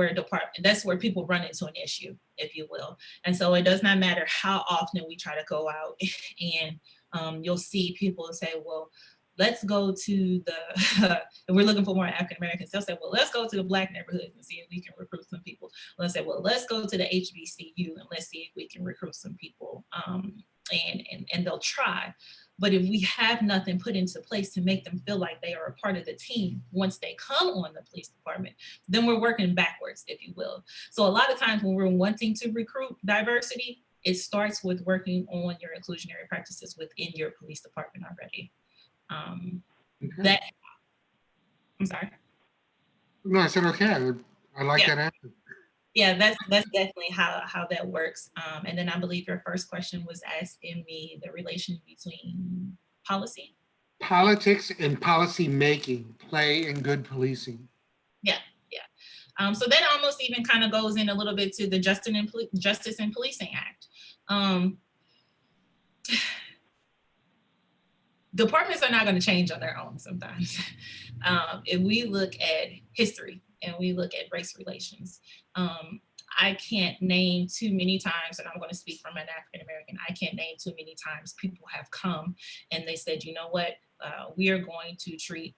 where people run into an issue, if you will. And so it does not matter how often we try to go out and you'll see people say, well, let's go to the, if we're looking for more African Americans, they'll say, well, let's go to the Black neighborhoods and see if we can recruit some people. Let's say, well, let's go to the HBCU and let's see if we can recruit some people. And they'll try. But if we have nothing put into place to make them feel like they are a part of the team once they come on the police department, then we're working backwards, if you will. So a lot of times when we're wanting to recruit diversity, it starts with working on your inclusionary practices within your police department already. Okay. I'm sorry. No, I said okay. I like that answer. Yeah, that's definitely how that works. And then I believe your first question was asking me the relation between policy. Politics and policy making play in good policing. Yeah. So that almost even kind of goes in a little bit to the Justice and Policing Act. Departments are not going to change on their own sometimes. If we look at history, and we look at race relations. I can't name too many times, and I'm going to speak from an African American, I can't name too many times people have come and they said, you know what, we are going to treat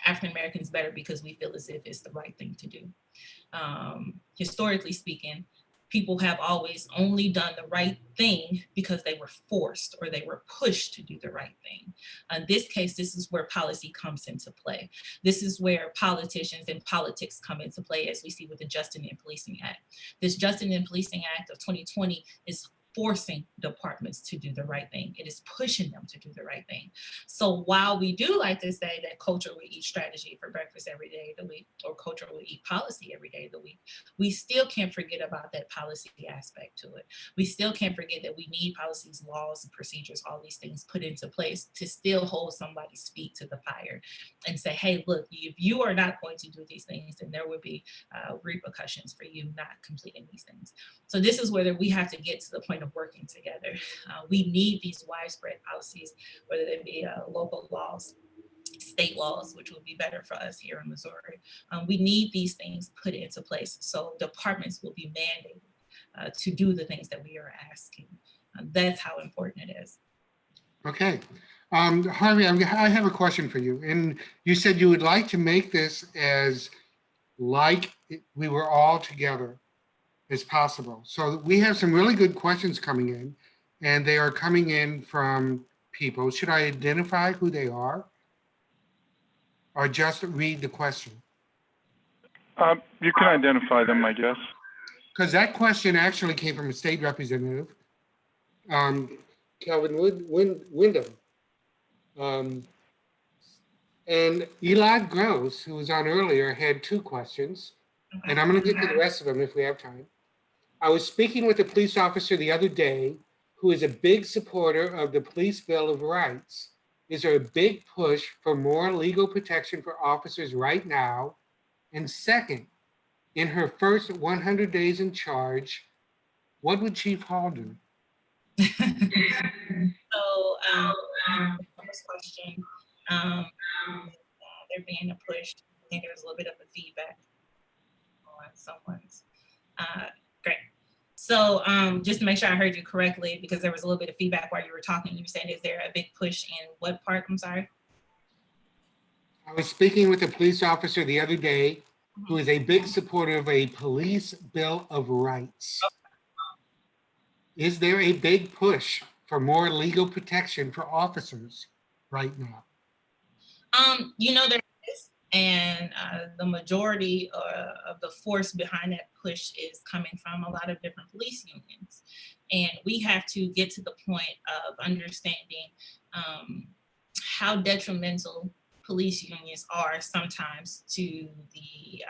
African Americans better because we feel as if it's the right thing to do. Historically speaking, people have always only done the right thing because they were forced or they were pushed to do the right thing. In this case, this is where policy comes into play. This is where politicians and politics come into play, as we see with the Justice in Policing Act. This Justice in Policing Act of 2020 is forcing departments to do the right thing. It is pushing them to do the right thing. So while we do like to say that culture will eat strategy for breakfast every day of the week, or culture will eat policy every day of the week, we still can't forget about that policy aspect to it. We still can't forget that we need policies, laws, and procedures, all these things put into place to still hold somebody's feet to the fire and say, hey, look, if you are not going to do these things, then there will be repercussions for you not completing these things. So this is where we have to get to the point of working together. We need these widespread policies, whether they be local laws, state laws, which would be better for us here in Missouri. We need these things put into place so departments will be mandated to do the things that we are asking. That's how important it is. Okay. Harvey, I have a question for you. And you said you would like to make this as like we were all together as possible. So we have some really good questions coming in, and they are coming in from people. Should I identify who they are or just read the question? You can identify them, I guess. Because that question actually came from a state representative, Kelvin Wyndham. And Elad Gross, who was on earlier, had 2 questions. And I'm going to get to the rest of them if we have time. I was speaking with a police officer the other day who is a big supporter of the Police Bill of Rights. Is there a big push for more legal protection for officers right now? And second, in her first 100 days in charge, what would Chief Hall do? So first question, there being a push, I think there's a little bit of a feedback on someone's, great. So just to make sure I heard you correctly, because there was a little bit of feedback while you were talking, you were saying, is there a big push in what part? I'm sorry. I was speaking with a police officer the other day who is a big supporter of a Police Bill of Rights. Is there a big push for more legal protection for officers right now? You know, there is, and the majority of the force behind that push is coming from a lot of different police unions. And we have to get to the point of understanding how detrimental police unions are sometimes to the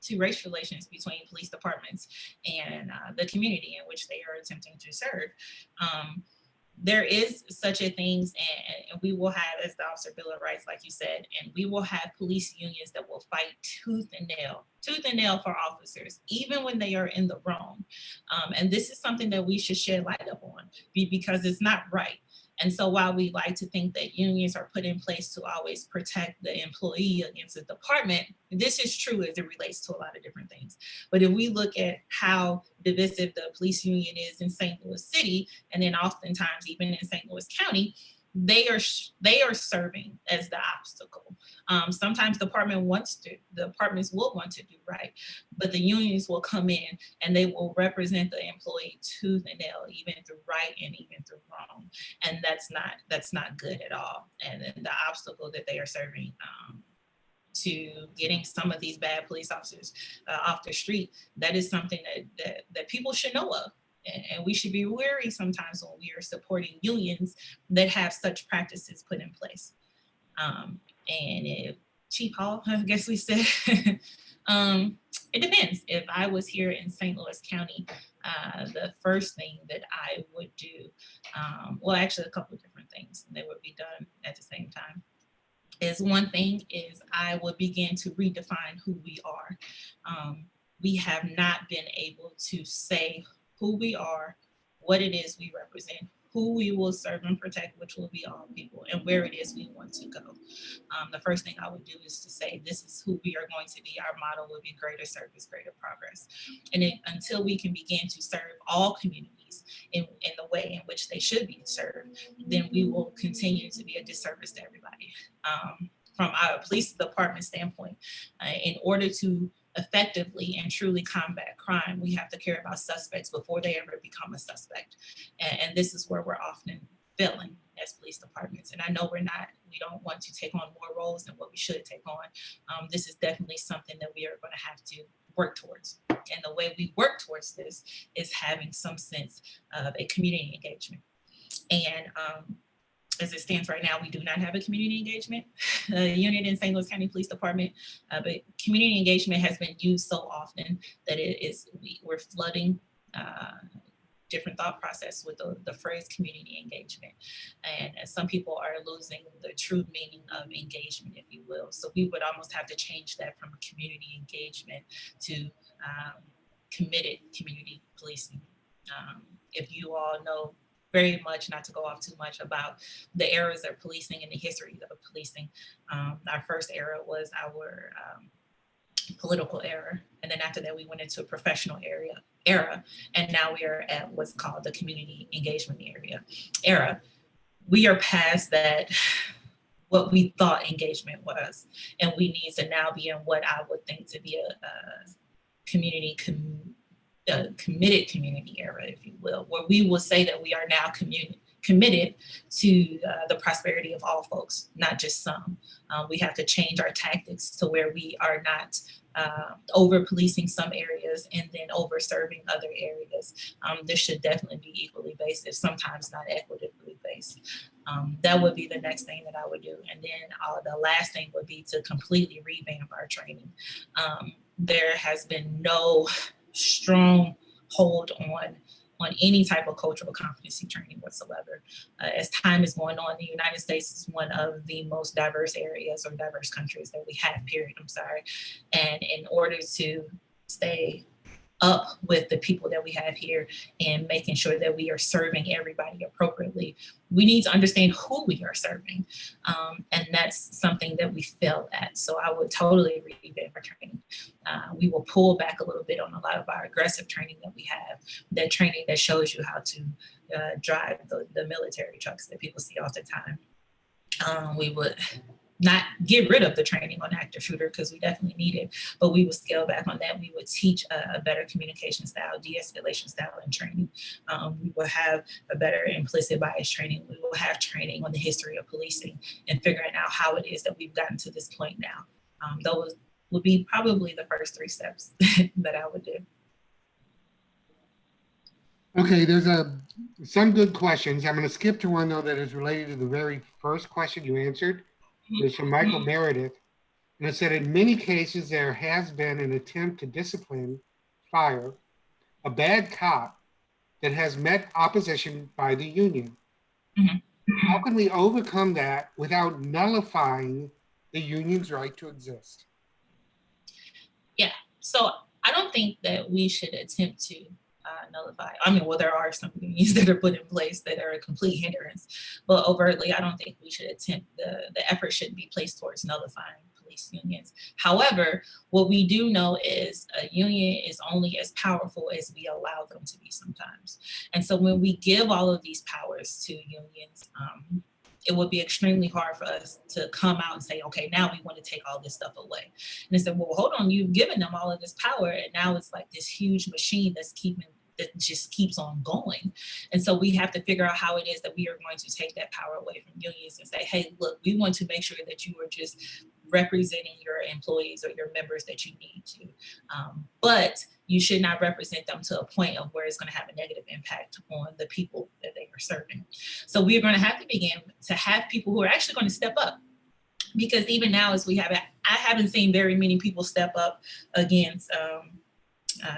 to race relations between police departments and the community in which they are attempting to serve. There is such a thing, and we will have, as the Officer Bill of Rights, like you said, and we will have police unions that will fight tooth and nail for officers, even when they are in the wrong. And this is something that we should shed light upon because it's not right. And so while we like to think that unions are put in place to always protect the employee against the department, this is true as it relates to a lot of different things. But if we look at how divisive the police union is in St. Louis City, and then oftentimes even in St. Louis County, they are serving as the obstacle. Sometimes the departments will want to do right, but the unions will come in and they will represent the employee tooth and nail, even through right and even through wrong. And that's not good at all. And then the obstacle that they are serving to getting some of these bad police officers off the street, that is something that people should know of. And we should be wary sometimes when we are supporting unions that have such practices put in place. And if Chief Hall, I guess we said, it depends. If I was here in St. Louis County, the first thing that I would do, well, actually a couple of different things, and they would be done at the same time. One thing is I would begin to redefine who we are. We have not been able to say who we are, what it is we represent, who we will serve and protect, which will be all people, and where it is we want to go. the first thing I would do is to say, this is who we are going to be. Our motto would be greater service, greater progress. And until we can begin to serve all communities in the way in which they should be served, then we will continue to be a disservice to everybody. From our police department standpoint, in order to effectively and truly combat crime, we have to care about suspects before they ever become a suspect. And this is where we're often failing as police departments. And I know we don't want to take on more roles than what we should take on. This is definitely something that we are going to have to work towards. And the way we work towards this is having some sense of a community engagement. And as it stands right now, we do not have a community engagement unit in St. Louis County Police Department, but community engagement has been used so often that we're flooding different thought process with the phrase community engagement. And some people are losing the true meaning of engagement, if you will. So we would almost have to change that from community engagement to committed community policing. If you all know very much, not to go off too much, about the eras of policing and the history of policing, our first era was our political era. And then after that, we went into a professional era. And now we are at what's called the community engagement era. We are past that, what we thought engagement was. And we need to now be in what I would think to be a committed community era, if you will, where we will say that we are now committed to the prosperity of all folks, not just some. We have to change our tactics to where we are not over-policing some areas and then over-serving other areas. This should definitely be equally based, if sometimes not equitably based. That would be the next thing that I would do. And then the last thing would be to completely revamp our training. There has been no strong hold on any type of cultural competency training whatsoever. As time is going on, the United States is one of the most diverse areas or diverse countries that we have, period. And in order to stay up with the people that we have here and making sure that we are serving everybody appropriately, we need to understand who we are serving. And that's something that we fail at. So I would totally revamp our training. We will pull back a little bit on a lot of our aggressive training that we have, that training that shows you how to drive the military trucks that people see all the time. We would not get rid of the training on active shooter, because we definitely need it, but we would scale back on that. We would teach a better communication style, de-escalation style in training. We will have a better implicit bias training. We will have training on the history of policing and figuring out how it is that we've gotten to this point now. Those would be probably the first 3 steps that I would do. Okay, there's some good questions. I'm going to skip to one, though, that is related to the very first question you answered. It's from Michael Meredith, and it said, in many cases, there has been an attempt to discipline, fire a bad cop that has met opposition by the union. How can we overcome that without nullifying the union's right to exist? Yeah, so I don't think that we should attempt to nullify. I mean, well, there are some unions that are put in place that are a complete hindrance, but overtly, I don't think we should attempt, the effort shouldn't be placed towards nullifying police unions. However, what we do know is a union is only as powerful as we allow them to be sometimes. And so when we give all of these powers to unions, it would be extremely hard for us to come out and say, okay, now we want to take all this stuff away. And they said, well, hold on, you've given them all of this power, and now it's like this huge machine that just keeps on going. And so we have to figure out how it is that we are going to take that power away from unions and say, hey, look, we want to make sure that you are just representing your employees or your members that you need to. But you should not represent them to a point of where it's going to have a negative impact on the people that they are serving. So we are going to have to begin to have people who are actually going to step up. Because even now, as I haven't seen very many people step up against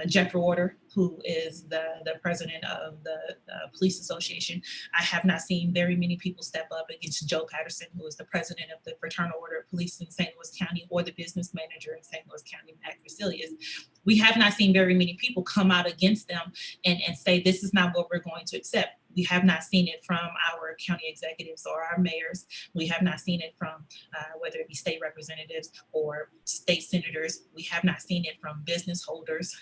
Jeffrey Order, who is the president of the Police Association. I have not seen very many people step up against Joe Patterson, who is the president of the Fraternal Order of Police in St. Louis County, or the business manager in St. Louis County, Mac Resilius. We have not seen very many people come out against them and say, this is not what we're going to accept. We have not seen it from our county executives or our mayors. We have not seen it from whether it be state representatives or state senators. We have not seen it from business holders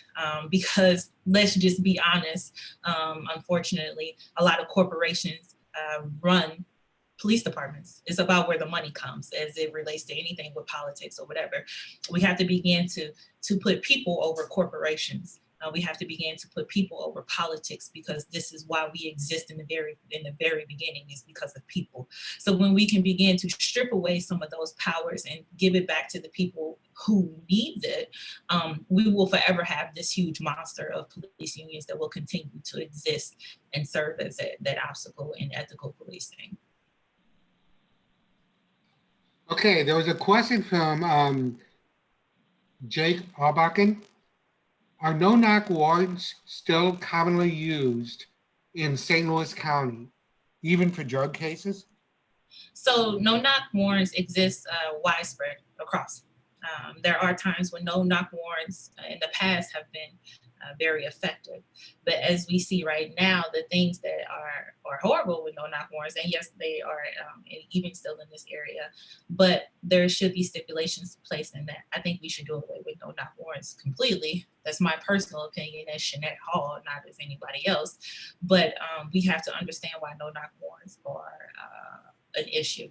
because let's just be honest, unfortunately, a lot of corporations run police departments. It's about where the money comes as it relates to anything with politics or whatever. We have to begin to put people over corporations. We have to begin to put people over politics because this is why we exist in the very beginning, is because of people. So when we can begin to strip away some of those powers and give it back to the people who need it, we will forever have this huge monster of police unions that will continue to exist and serve as that obstacle in ethical policing. Okay, there was a question from Jake Aubachen. Are no-knock warrants still commonly used in St. Louis County, even for drug cases? So no-knock warrants exist widespread across. There are times when no-knock warrants in the past have been very effective. But as we see right now, the things that are horrible with no-knock warrants, and yes, they are even still in this area, but there should be stipulations placed in that. I think we should do away with no-knock warrants completely. That's my personal opinion as Shanette Hall, not as anybody else. But we have to understand why no-knock warrants are an issue.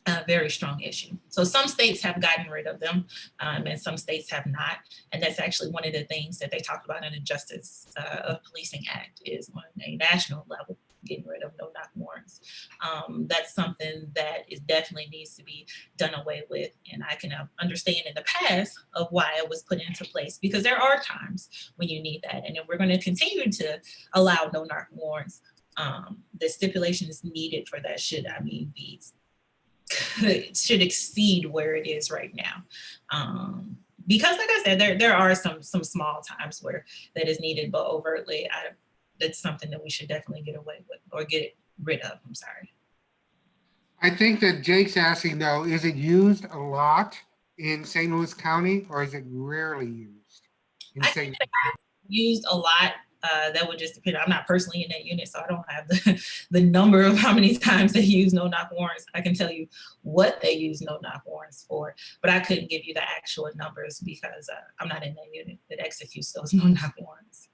A very strong issue. So some states have gotten rid of them and some states have not. And that's actually one of the things that they talked about in the Justice of Policing Act is on a national level, getting rid of no-knock warrants. That's something that is definitely needs to be done away with. And I can understand in the past of why it was put into place, because there are times when you need that. And if we're going to continue to allow no-knock warrants, the stipulations needed for that should, be should exceed where it is right now. Because like I said, there are some small times where that is needed, but overtly, that's something that we should definitely get away with or get rid of, I'm sorry. I think that Jake's asking though, is it used a lot in St. Louis County or is it rarely used in I St. think it's used a lot. That would just depend. I'm not personally in that unit, so I don't have the number of how many times they use no-knock warrants. I can tell you what they use no-knock warrants for, but I couldn't give you the actual numbers because I'm not in that unit that executes those no-knock warrants.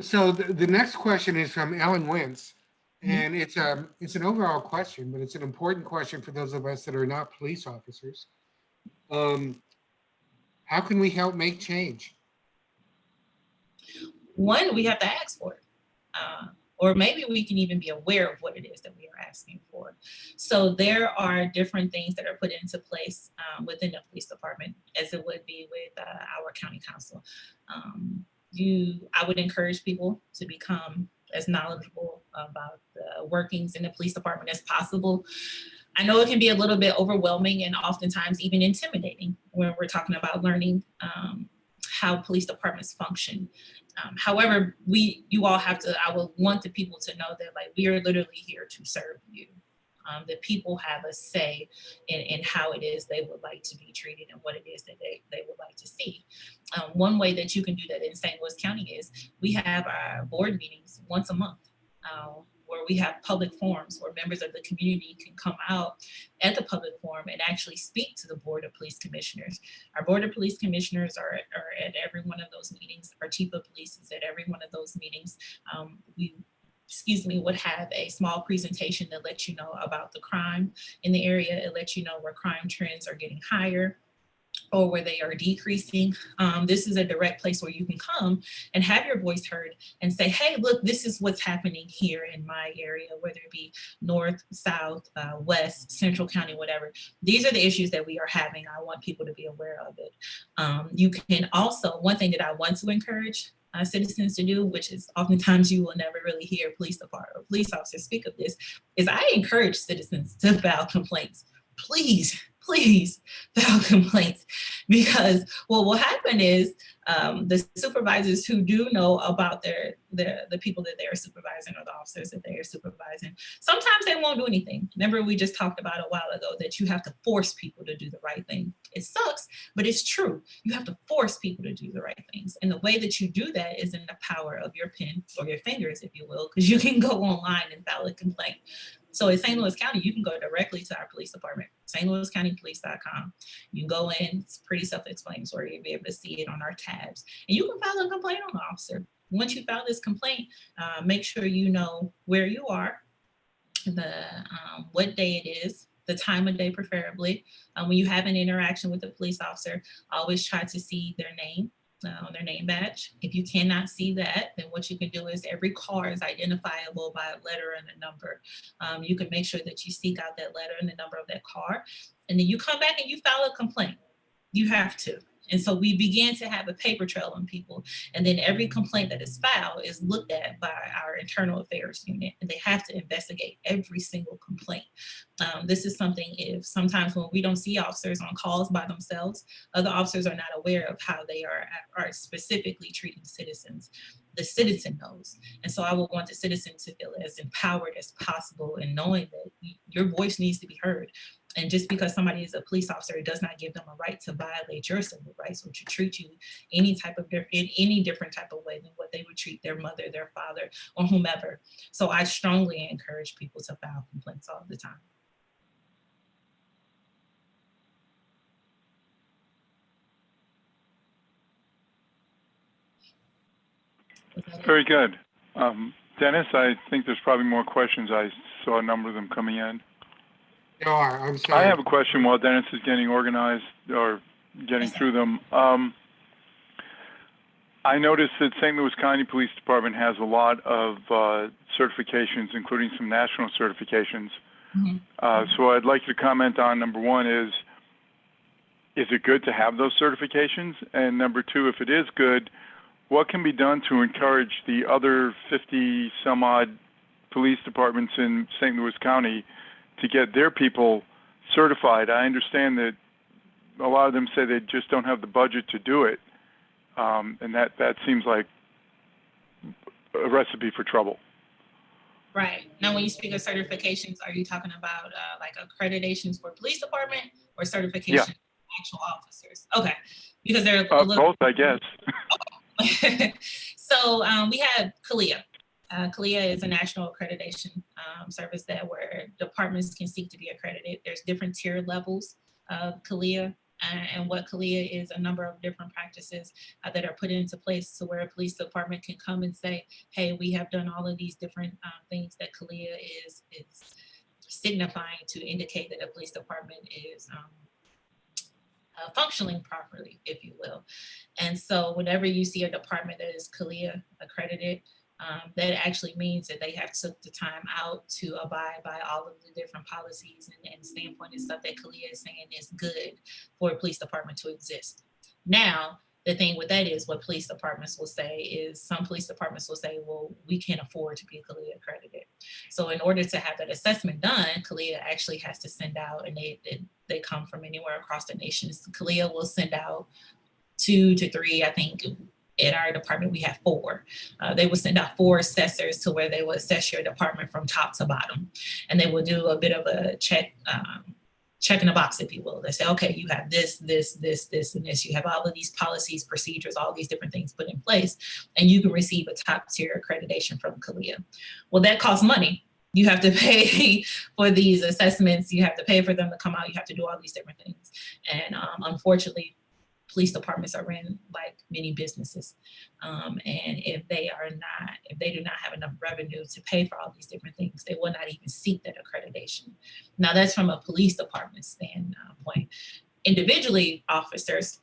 So the next question is from Ellen Wentz, and it's an overall question, but it's an important question for those of us that are not police officers. How can we help make change? One, we have to ask for it. Or maybe we can even be aware of what it is that we are asking for. So there are different things that are put into place within the police department, as it would be with our county council. I would encourage people to become as knowledgeable about the workings in the police department as possible. I know it can be a little bit overwhelming and oftentimes even intimidating when we're talking about learning how police departments function. However, you all have to, I would want the people to know that like we are literally here to serve you. That people have a say in how it is they would like to be treated and what it is that they would like to see. One way that you can do that in St. Louis County is we have our board meetings once a month. Where we have public forums where members of the community can come out at the public forum and actually speak to the Board of Police Commissioners. Our Board of Police Commissioners are at every one of those meetings. Our Chief of Police is at every one of those meetings. We would have a small presentation that lets you know about the crime in the area. It lets you know where crime trends are getting higher or where they are decreasing. This is a direct place where you can come and have your voice heard and say, hey, look, this is what's happening here in my area, whether it be north, south, west, central county, whatever. These are the issues that we are having. I want people to be aware of it. You can also, one thing that I want to encourage citizens to do, which is oftentimes you will never really hear police department or police officers speak of this, is I encourage citizens to file complaints. Please please file complaints, because what will happen is the supervisors who do know about the people that they are supervising or the officers that they are supervising, sometimes they won't do anything. Remember, we just talked about a while ago that you have to force people to do the right thing. It sucks, but it's true. You have to force people to do the right things. And the way that you do that is in the power of your pen or your fingers, if you will, because you can go online and file a complaint. So in St. Louis County, you can go directly to our police department, stlouiscountypolice.com. You can go in, it's pretty self-explanatory. You'll be able to see it on our tabs. And you can file a complaint on the officer. Once you file this complaint, make sure you know where you are, what day it is, the time of day preferably. When you have an interaction with a police officer, always try to see their name on their name badge. If you cannot see that, then what you can do is every car is identifiable by a letter and a number. You can make sure that you seek out that letter and the number of that car, and then you come back and you file a complaint. You have to. And so we began to have a paper trail on people. And then every complaint that is filed is looked at by our internal affairs unit, and they have to investigate every single complaint. This is something, if sometimes when we don't see officers on calls by themselves, other officers are not aware of how they are specifically treating citizens. The citizen knows. And so I would want the citizen to feel as empowered as possible in knowing that your voice needs to be heard. And just because somebody is a police officer, it does not give them a right to violate your civil rights or to treat you in any different type of way than what they would treat their mother, their father, or whomever. So I strongly encourage people to file complaints all the time. Very good. Dennis, I think there's probably more questions. I saw a number of them coming in. There are, I'm sorry. I have a question while Dennis is getting organized or getting through them. I noticed that St. Louis County Police Department has a lot of certifications, including some national certifications. Mm-hmm. So I'd like you to comment on, number one is it good to have those certifications? And number two, if it is good, what can be done to encourage the other 50 some odd police departments in St. Louis County to get their people certified? I understand that a lot of them say they just don't have the budget to do it. And that seems like a recipe for trouble. Right. Now, when you speak of certifications, are you talking about like accreditations for police department or certification for actual officers? Okay. Because they're both, I guess. So we have CALEA. CALEA is a national accreditation service where departments can seek to be accredited. There's different tier levels of CALEA, and what CALEA is a number of different practices that are put into place to where a police department can come and say, hey, we have done all of these different things that CALEA is signifying to indicate that a police department is functioning properly, if you will. And so whenever you see a department that is CALEA accredited, that actually means that they have took the time out to abide by all of the different policies and standpoint and stuff that CALEA is saying is good for a police department to exist. Now, the thing with that is what police departments will say is some police departments will say, well, we can't afford to be CALEA accredited. So in order to have that assessment done, CALEA actually has to send out, and they come from anywhere across the nation. So CALEA will send out 2 to 3, I think. In our department, we have 4. They will send out 4 assessors to where they will assess your department from top to bottom. And they will do a bit of a check in the box, if you will. They say, okay, you have this, and this. You have all of these policies, procedures, all these different things put in place, and you can receive a top tier accreditation from CALEA. Well, that costs money. You have to pay for these assessments. You have to pay for them to come out. You have to do all these different things. And unfortunately, police departments are ran like many businesses. And if they do not have enough revenue to pay for all these different things, they will not even seek that accreditation. Now that's from a police department standpoint. Individually, officers,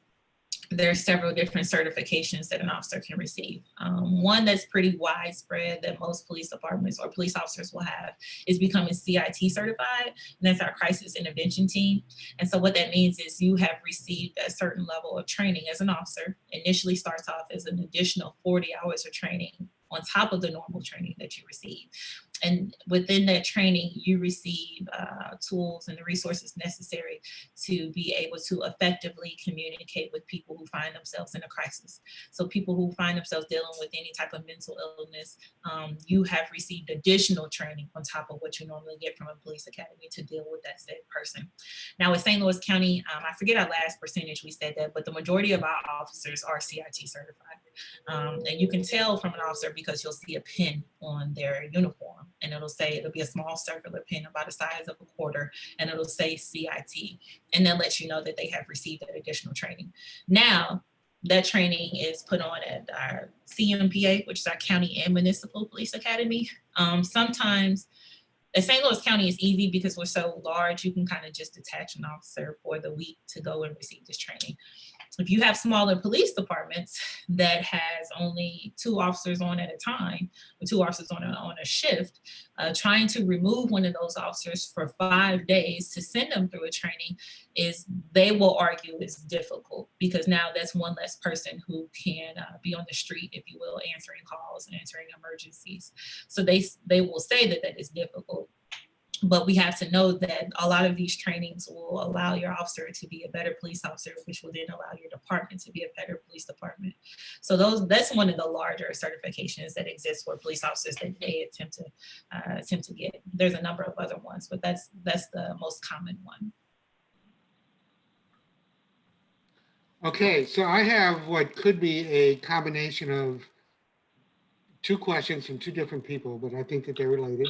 there's several different certifications that an officer can receive. One that's pretty widespread that most police departments or police officers will have is becoming CIT certified, and that's our crisis intervention team. And so what that means is you have received a certain level of training as an officer. Initially starts off as an additional 40 hours of training on top of the normal training that you receive. And within that training, you receive tools and the resources necessary to be able to effectively communicate with people who find themselves in a crisis. So people who find themselves dealing with any type of mental illness, you have received additional training on top of what you normally get from a police academy to deal with that said person. Now with St. Louis County, I forget our last percentage we said that, but the majority of our officers are CIT certified. And you can tell from an officer because you'll see a pin on their uniform, and it'll be a small circular pin about the size of a quarter, and it'll say CIT, and they'll let you know that they have received that additional training. Now, that training is put on at our CMPA, which is our County and Municipal Police Academy. Sometimes at St. Louis County is easy because we're so large, you can kind of just detach an officer for the week to go and receive this training. If you have smaller police departments that has only 2 officers on at a time, or 2 officers on a shift, trying to remove one of those officers for 5 days to send them through a training they will argue is difficult, because now that's one less person who can be on the street, if you will, answering calls and answering emergencies. So they will say that that is difficult. But we have to know that a lot of these trainings will allow your officer to be a better police officer, which will then allow your department to be a better police department. So that's one of the larger certifications that exist for police officers that they attempt to get. There's a number of other ones, but that's the most common one. Okay, so I have what could be a combination of 2 questions from 2 different people, but I think that they're related.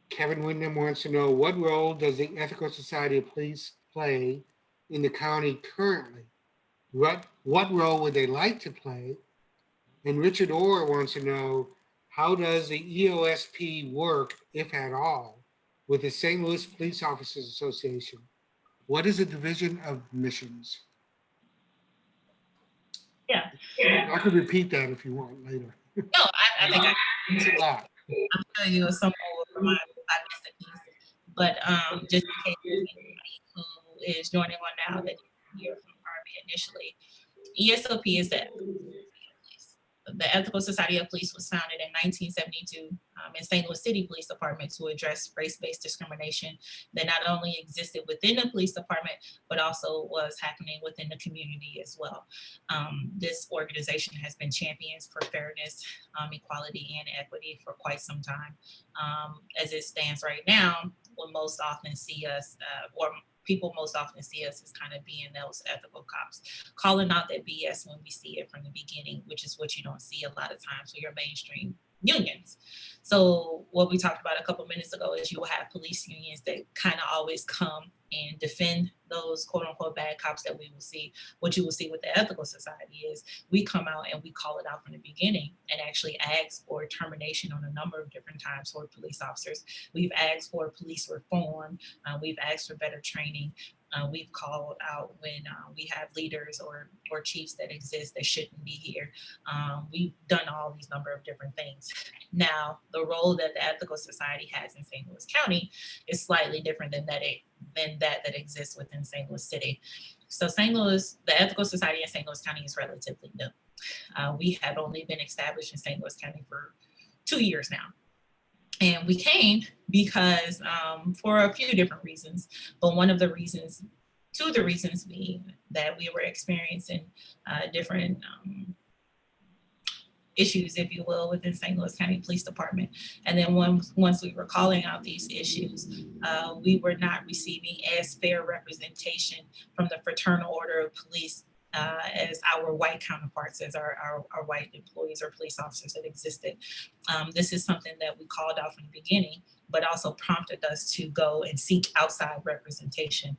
Kevin Wyndham wants to know, what role does the Ethical Society of Police play in the county currently? What role would they like to play? And Richard Orr wants to know, how does the EOSP work, if at all, with the St. Louis Police Officers Association? What is a division of missions? Yeah. I could repeat that if you want later. No, I think It's a lot. I'm telling you some over my missed a piece. But just in case there's anybody who is joining on now that didn't hear from Harvey initially, ESOP is the Ethical Society of Police was founded in 1972 in St. Louis City Police Department to address race-based discrimination that not only existed within the police department, but also was happening within the community as well. This organization has been champions for fairness, equality, and equity for quite some time. As it stands right now, we'll most often see us, people most often see us as kind of being those ethical cops, calling out that BS when we see it from the beginning, which is what you don't see a lot of times with your mainstream unions. So what we talked about a couple minutes ago is you will have police unions that kind of always come and defend those quote unquote bad cops that we will see. What you will see with the Ethical Society is we come out and we call it out from the beginning and actually ask for termination on a number of different times for police officers. We've asked for police reform. We've asked for better training. We've called out when we have leaders or chiefs that exist that shouldn't be here. We've done all these number of different things. Now, the role that the Ethical Society has in St. Louis County is slightly different than that exists within St. Louis City. So the Ethical Society in St. Louis County is relatively new. We have only been established in St. Louis County for 2 years now. And we came because for a few different reasons, but two of the reasons being that we were experiencing different issues, if you will, within St. Louis County Police Department. And then once we were calling out these issues, we were not receiving as fair representation from the Fraternal Order of Police as our white counterparts, as our white employees or police officers that existed. This is something that we called out from the beginning, but also prompted us to go and seek outside representation.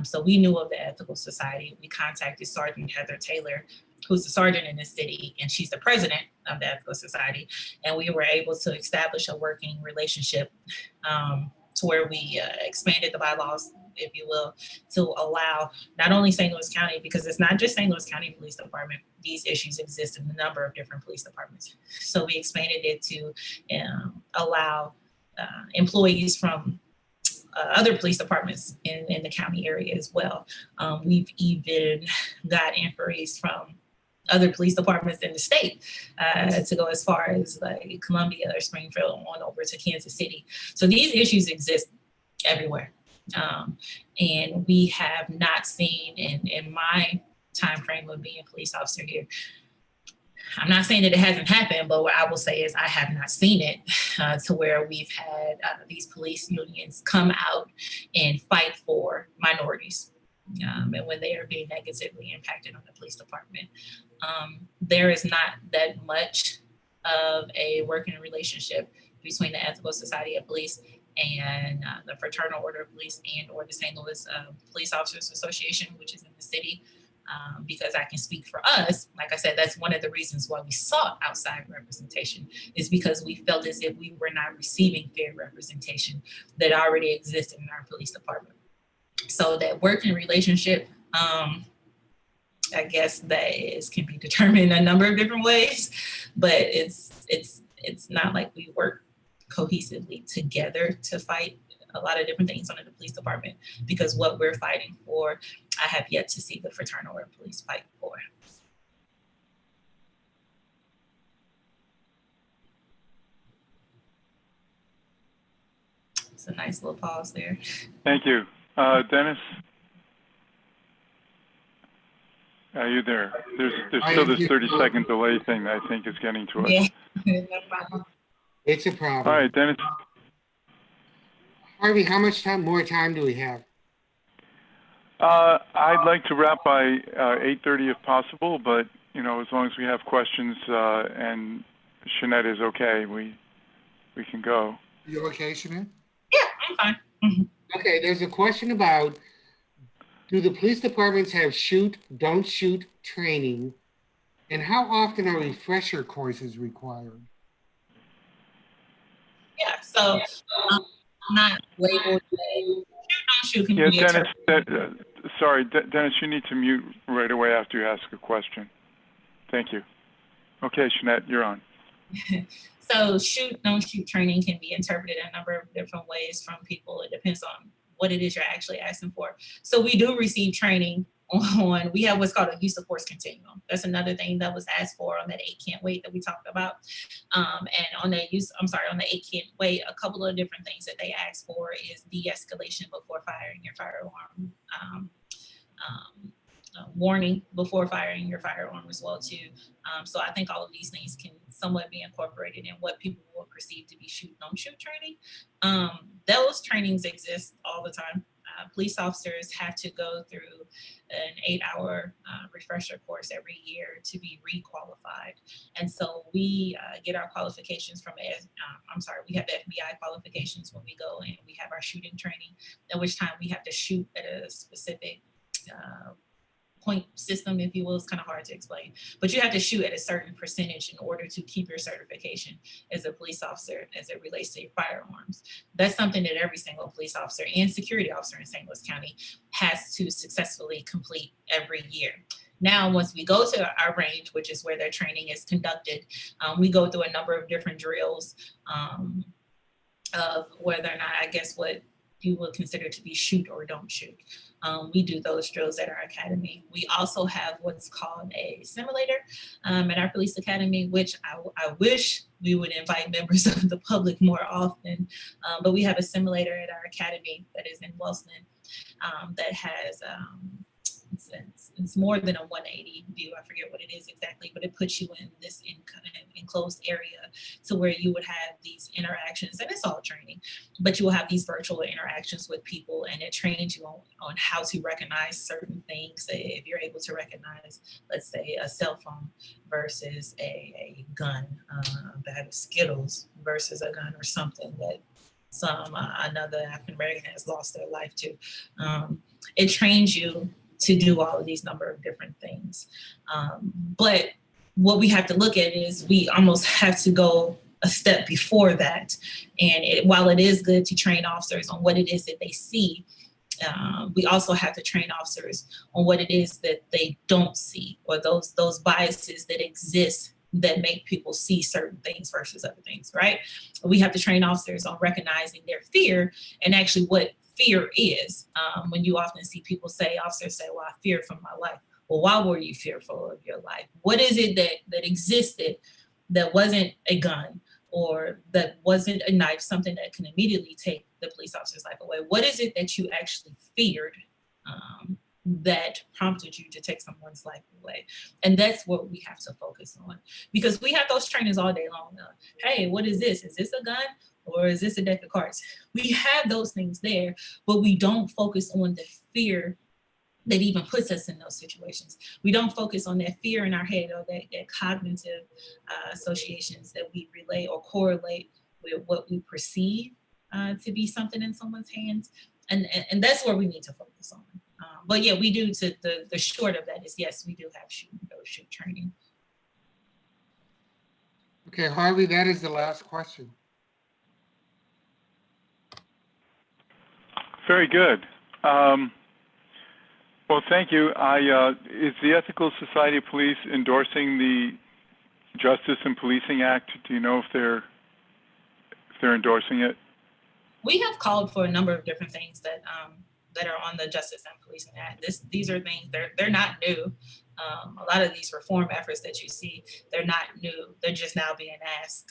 So we knew of the Ethical Society. We contacted Sergeant Heather Taylor, who's the sergeant in the city, and she's the president of the Ethical Society. And we were able to establish a working relationship to where we expanded the bylaws, if you will, to allow not only St. Louis County, because it's not just St. Louis County Police Department, these issues exist in a number of different police departments. So we expanded it to allow employees from other police departments in the county area as well. We've even got inquiries from other police departments in the state, to go as far as like Columbia or Springfield on over to Kansas City. So these issues exist everywhere. And we have not seen in my time frame of being a police officer here, I'm not saying that it hasn't happened, but what I will say is I have not seen it to where we've had these police unions come out and fight for minorities and when they are being negatively impacted on the police department. There is not that much of a working relationship between the Ethical Society of Police and the Fraternal Order of Police and or the St. Louis Police Officers Association, which is in the city. Because I can speak for us, like I said, that's one of the reasons why we sought outside representation, is because we felt as if we were not receiving fair representation that already existed in our police department. So that working relationship, I guess that can be determined a number of different ways, but it's not like we work cohesively together to fight a lot of different things under the police department, because what we're fighting for, I have yet to see the Fraternal Order of Police fight for. It's a nice little pause there. Thank you. Dennis? Are you there? There's still this 30-second delay thing that I think is getting to us. Yeah, no problem. It's a problem. All right, Dennis. Harvey, how much more time do we have? I'd like to wrap by 8:30 if possible, but you know, as long as we have questions and Shanette is okay, we can go. You okay, Shanette? Yeah, I'm fine. Mm-hmm. Okay, there's a question about, do the police departments have shoot, don't shoot training, and how often are refresher courses required? Yeah, so not labeled. Shoot, can Yeah, be Dennis. Sorry, Dennis, you need to mute right away after you ask a question. Thank you. Okay, Shanette, you're on. So shoot, don't shoot training can be interpreted in a number of different ways from people. It depends on what it is you're actually asking for. So we do receive training on, we have what's called a use of force continuum. That's another thing that was asked for on that 8 Can't Wait that we talked about. And on the on the 8 Can't Wait, a couple of different things that they asked for is de-escalation before firing your firearm, warning before firing your firearm as well too. So I think all of these things can somewhat be incorporated in what people will perceive to be shoot, don't shoot training. Those trainings exist all the time. Police officers have to go through an 8-hour refresher course every year to be requalified. And so we get our qualifications from, we have the FBI qualifications when we go and we have our shooting training, at which time we have to shoot at a specific point system, if you will. It's kind of hard to explain, but you have to shoot at a certain percentage in order to keep your certification as a police officer as it relates to your firearms. That's something that every single police officer and security officer in St. Louis County has to successfully complete every year. Now, once we go to our range, which is where their training is conducted, we go through a number of different drills of whether or not, I guess, what you would consider to be shoot or don't shoot. We do those drills at our academy. We also have what's called a simulator at our police academy, which I wish we would invite members of the public more often. But we have a simulator at our academy that is in Wellston that has, it's more than a 180 view. I forget what it is exactly, but it puts you in this enclosed area to where you would have these interactions, and it's all training, but you will have these virtual interactions with people, and it trains you on how to recognize certain things. If you're able to recognize, let's say, a cell phone versus a gun, a bag of Skittles versus a gun or something that another African American has lost their life to. It trains you to do all of these number of different things. But what we have to look at is we almost have to go a step before that. And while it is good to train officers on what it is that they see, we also have to train officers on what it is that they don't see, or those biases that exist that make people see certain things versus other things, right? We have to train officers on recognizing their fear and actually what fear is. When you often see people say, officers say, well, I fear for my life. well, why were you fearful of your life? What is it that existed that wasn't a gun or that wasn't a knife, something that can immediately take the police officer's life away? What is it that you actually feared that prompted you to take someone's life away? And that's what we have to focus on, because we have those trainings all day long. Hey, what is this? Is this a gun or is this a deck of cards? We have those things there, but we don't focus on the fear that even puts us in those situations. We don't focus on that fear in our head or that cognitive associations that we relay or correlate with what we perceive to be something in someone's hands. And that's where we need to focus on. But yeah, we do, the short of that is, yes, we do have shoot training. Okay, Harvey, that is the last question. Very good. Well, thank you. Is the Ethical Society of Police endorsing the Justice and Policing Act? Do you know if they're endorsing it? We have called for a number of different things that are on the Justice and Policing Act. These are things, they're not new. A lot of these reform efforts that you see, they're not new. They're just now being asked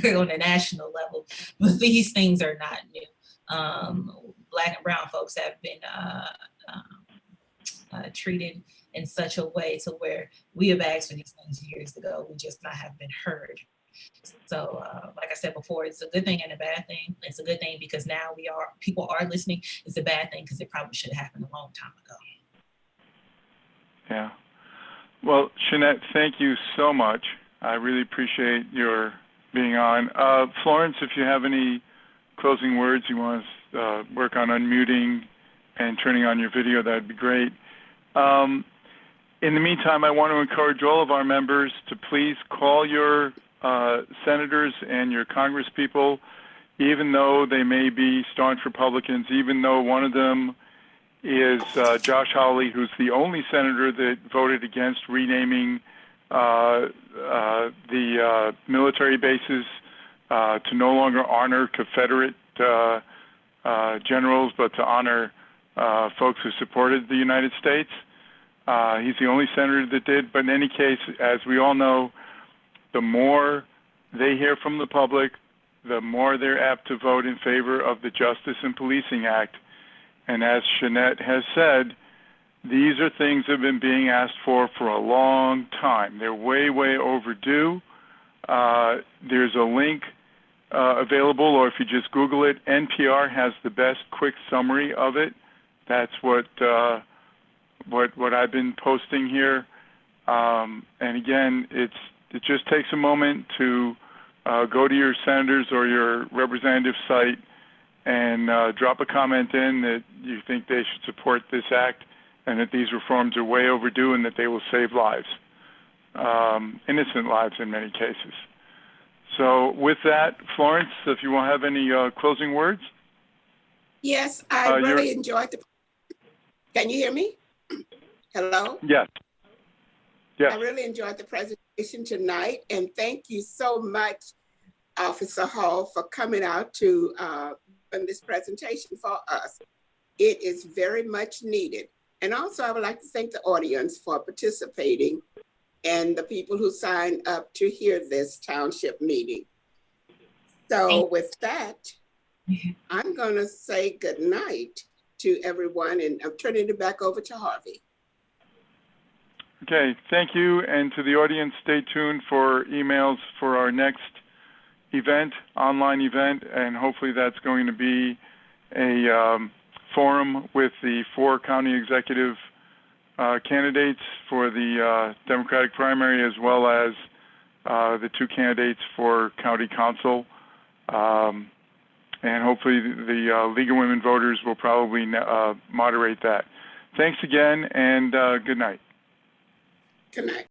on a national level. But these things are not new. Black and brown folks have been treated in such a way to where we have asked for these things years ago. We just not have been heard. So like I said before, it's a good thing and a bad thing. It's a good thing because now people are listening. It's a bad thing because it probably should have happened a long time ago. Yeah. Well, Shanette, thank you so much. I really appreciate your being on. Florence, if you have any closing words, you want to work on unmuting and turning on your video, that'd be great. In the meantime, I want to encourage all of our members to please call your senators and your congresspeople, even though they may be staunch Republicans, even though one of them is Josh Hawley, who's the only senator that voted against renaming the military bases to no longer honor Confederate generals, but to honor folks who supported the United States. He's the only senator that did. But in any case, as we all know, the more they hear from the public, the more they're apt to vote in favor of the Justice and Policing Act. And as Shanette has said, these are things that have been being asked for a long time. They're way, way overdue. There's a link available, or if you just Google it, NPR has the best quick summary of it. That's what I've been posting here. And again, it just takes a moment to go to your senator's or your representative's site and drop a comment in that you think they should support this act and that these reforms are way overdue and that they will save lives, innocent lives in many cases. So with that, Florence, if you will have any closing words? Yes, I really enjoyed the. Can you hear me? Hello? Yes. Yes. I really enjoyed the presentation tonight, and thank you so much, Officer Hall, for coming out to run this presentation for us. It is very much needed. And also, I would like to thank the audience for participating and the people who signed up to hear this township meeting. So with that, I'm going to say good night to everyone, and I'm turning it back over to Harvey. Okay, thank you. And to the audience, stay tuned for emails for our next event, online event, and hopefully that's going to be a forum with the 4 county executive candidates for the Democratic primary, as well as the 2 candidates for county council. And hopefully the League of Women Voters will probably moderate that. Thanks again, and good night. Good night.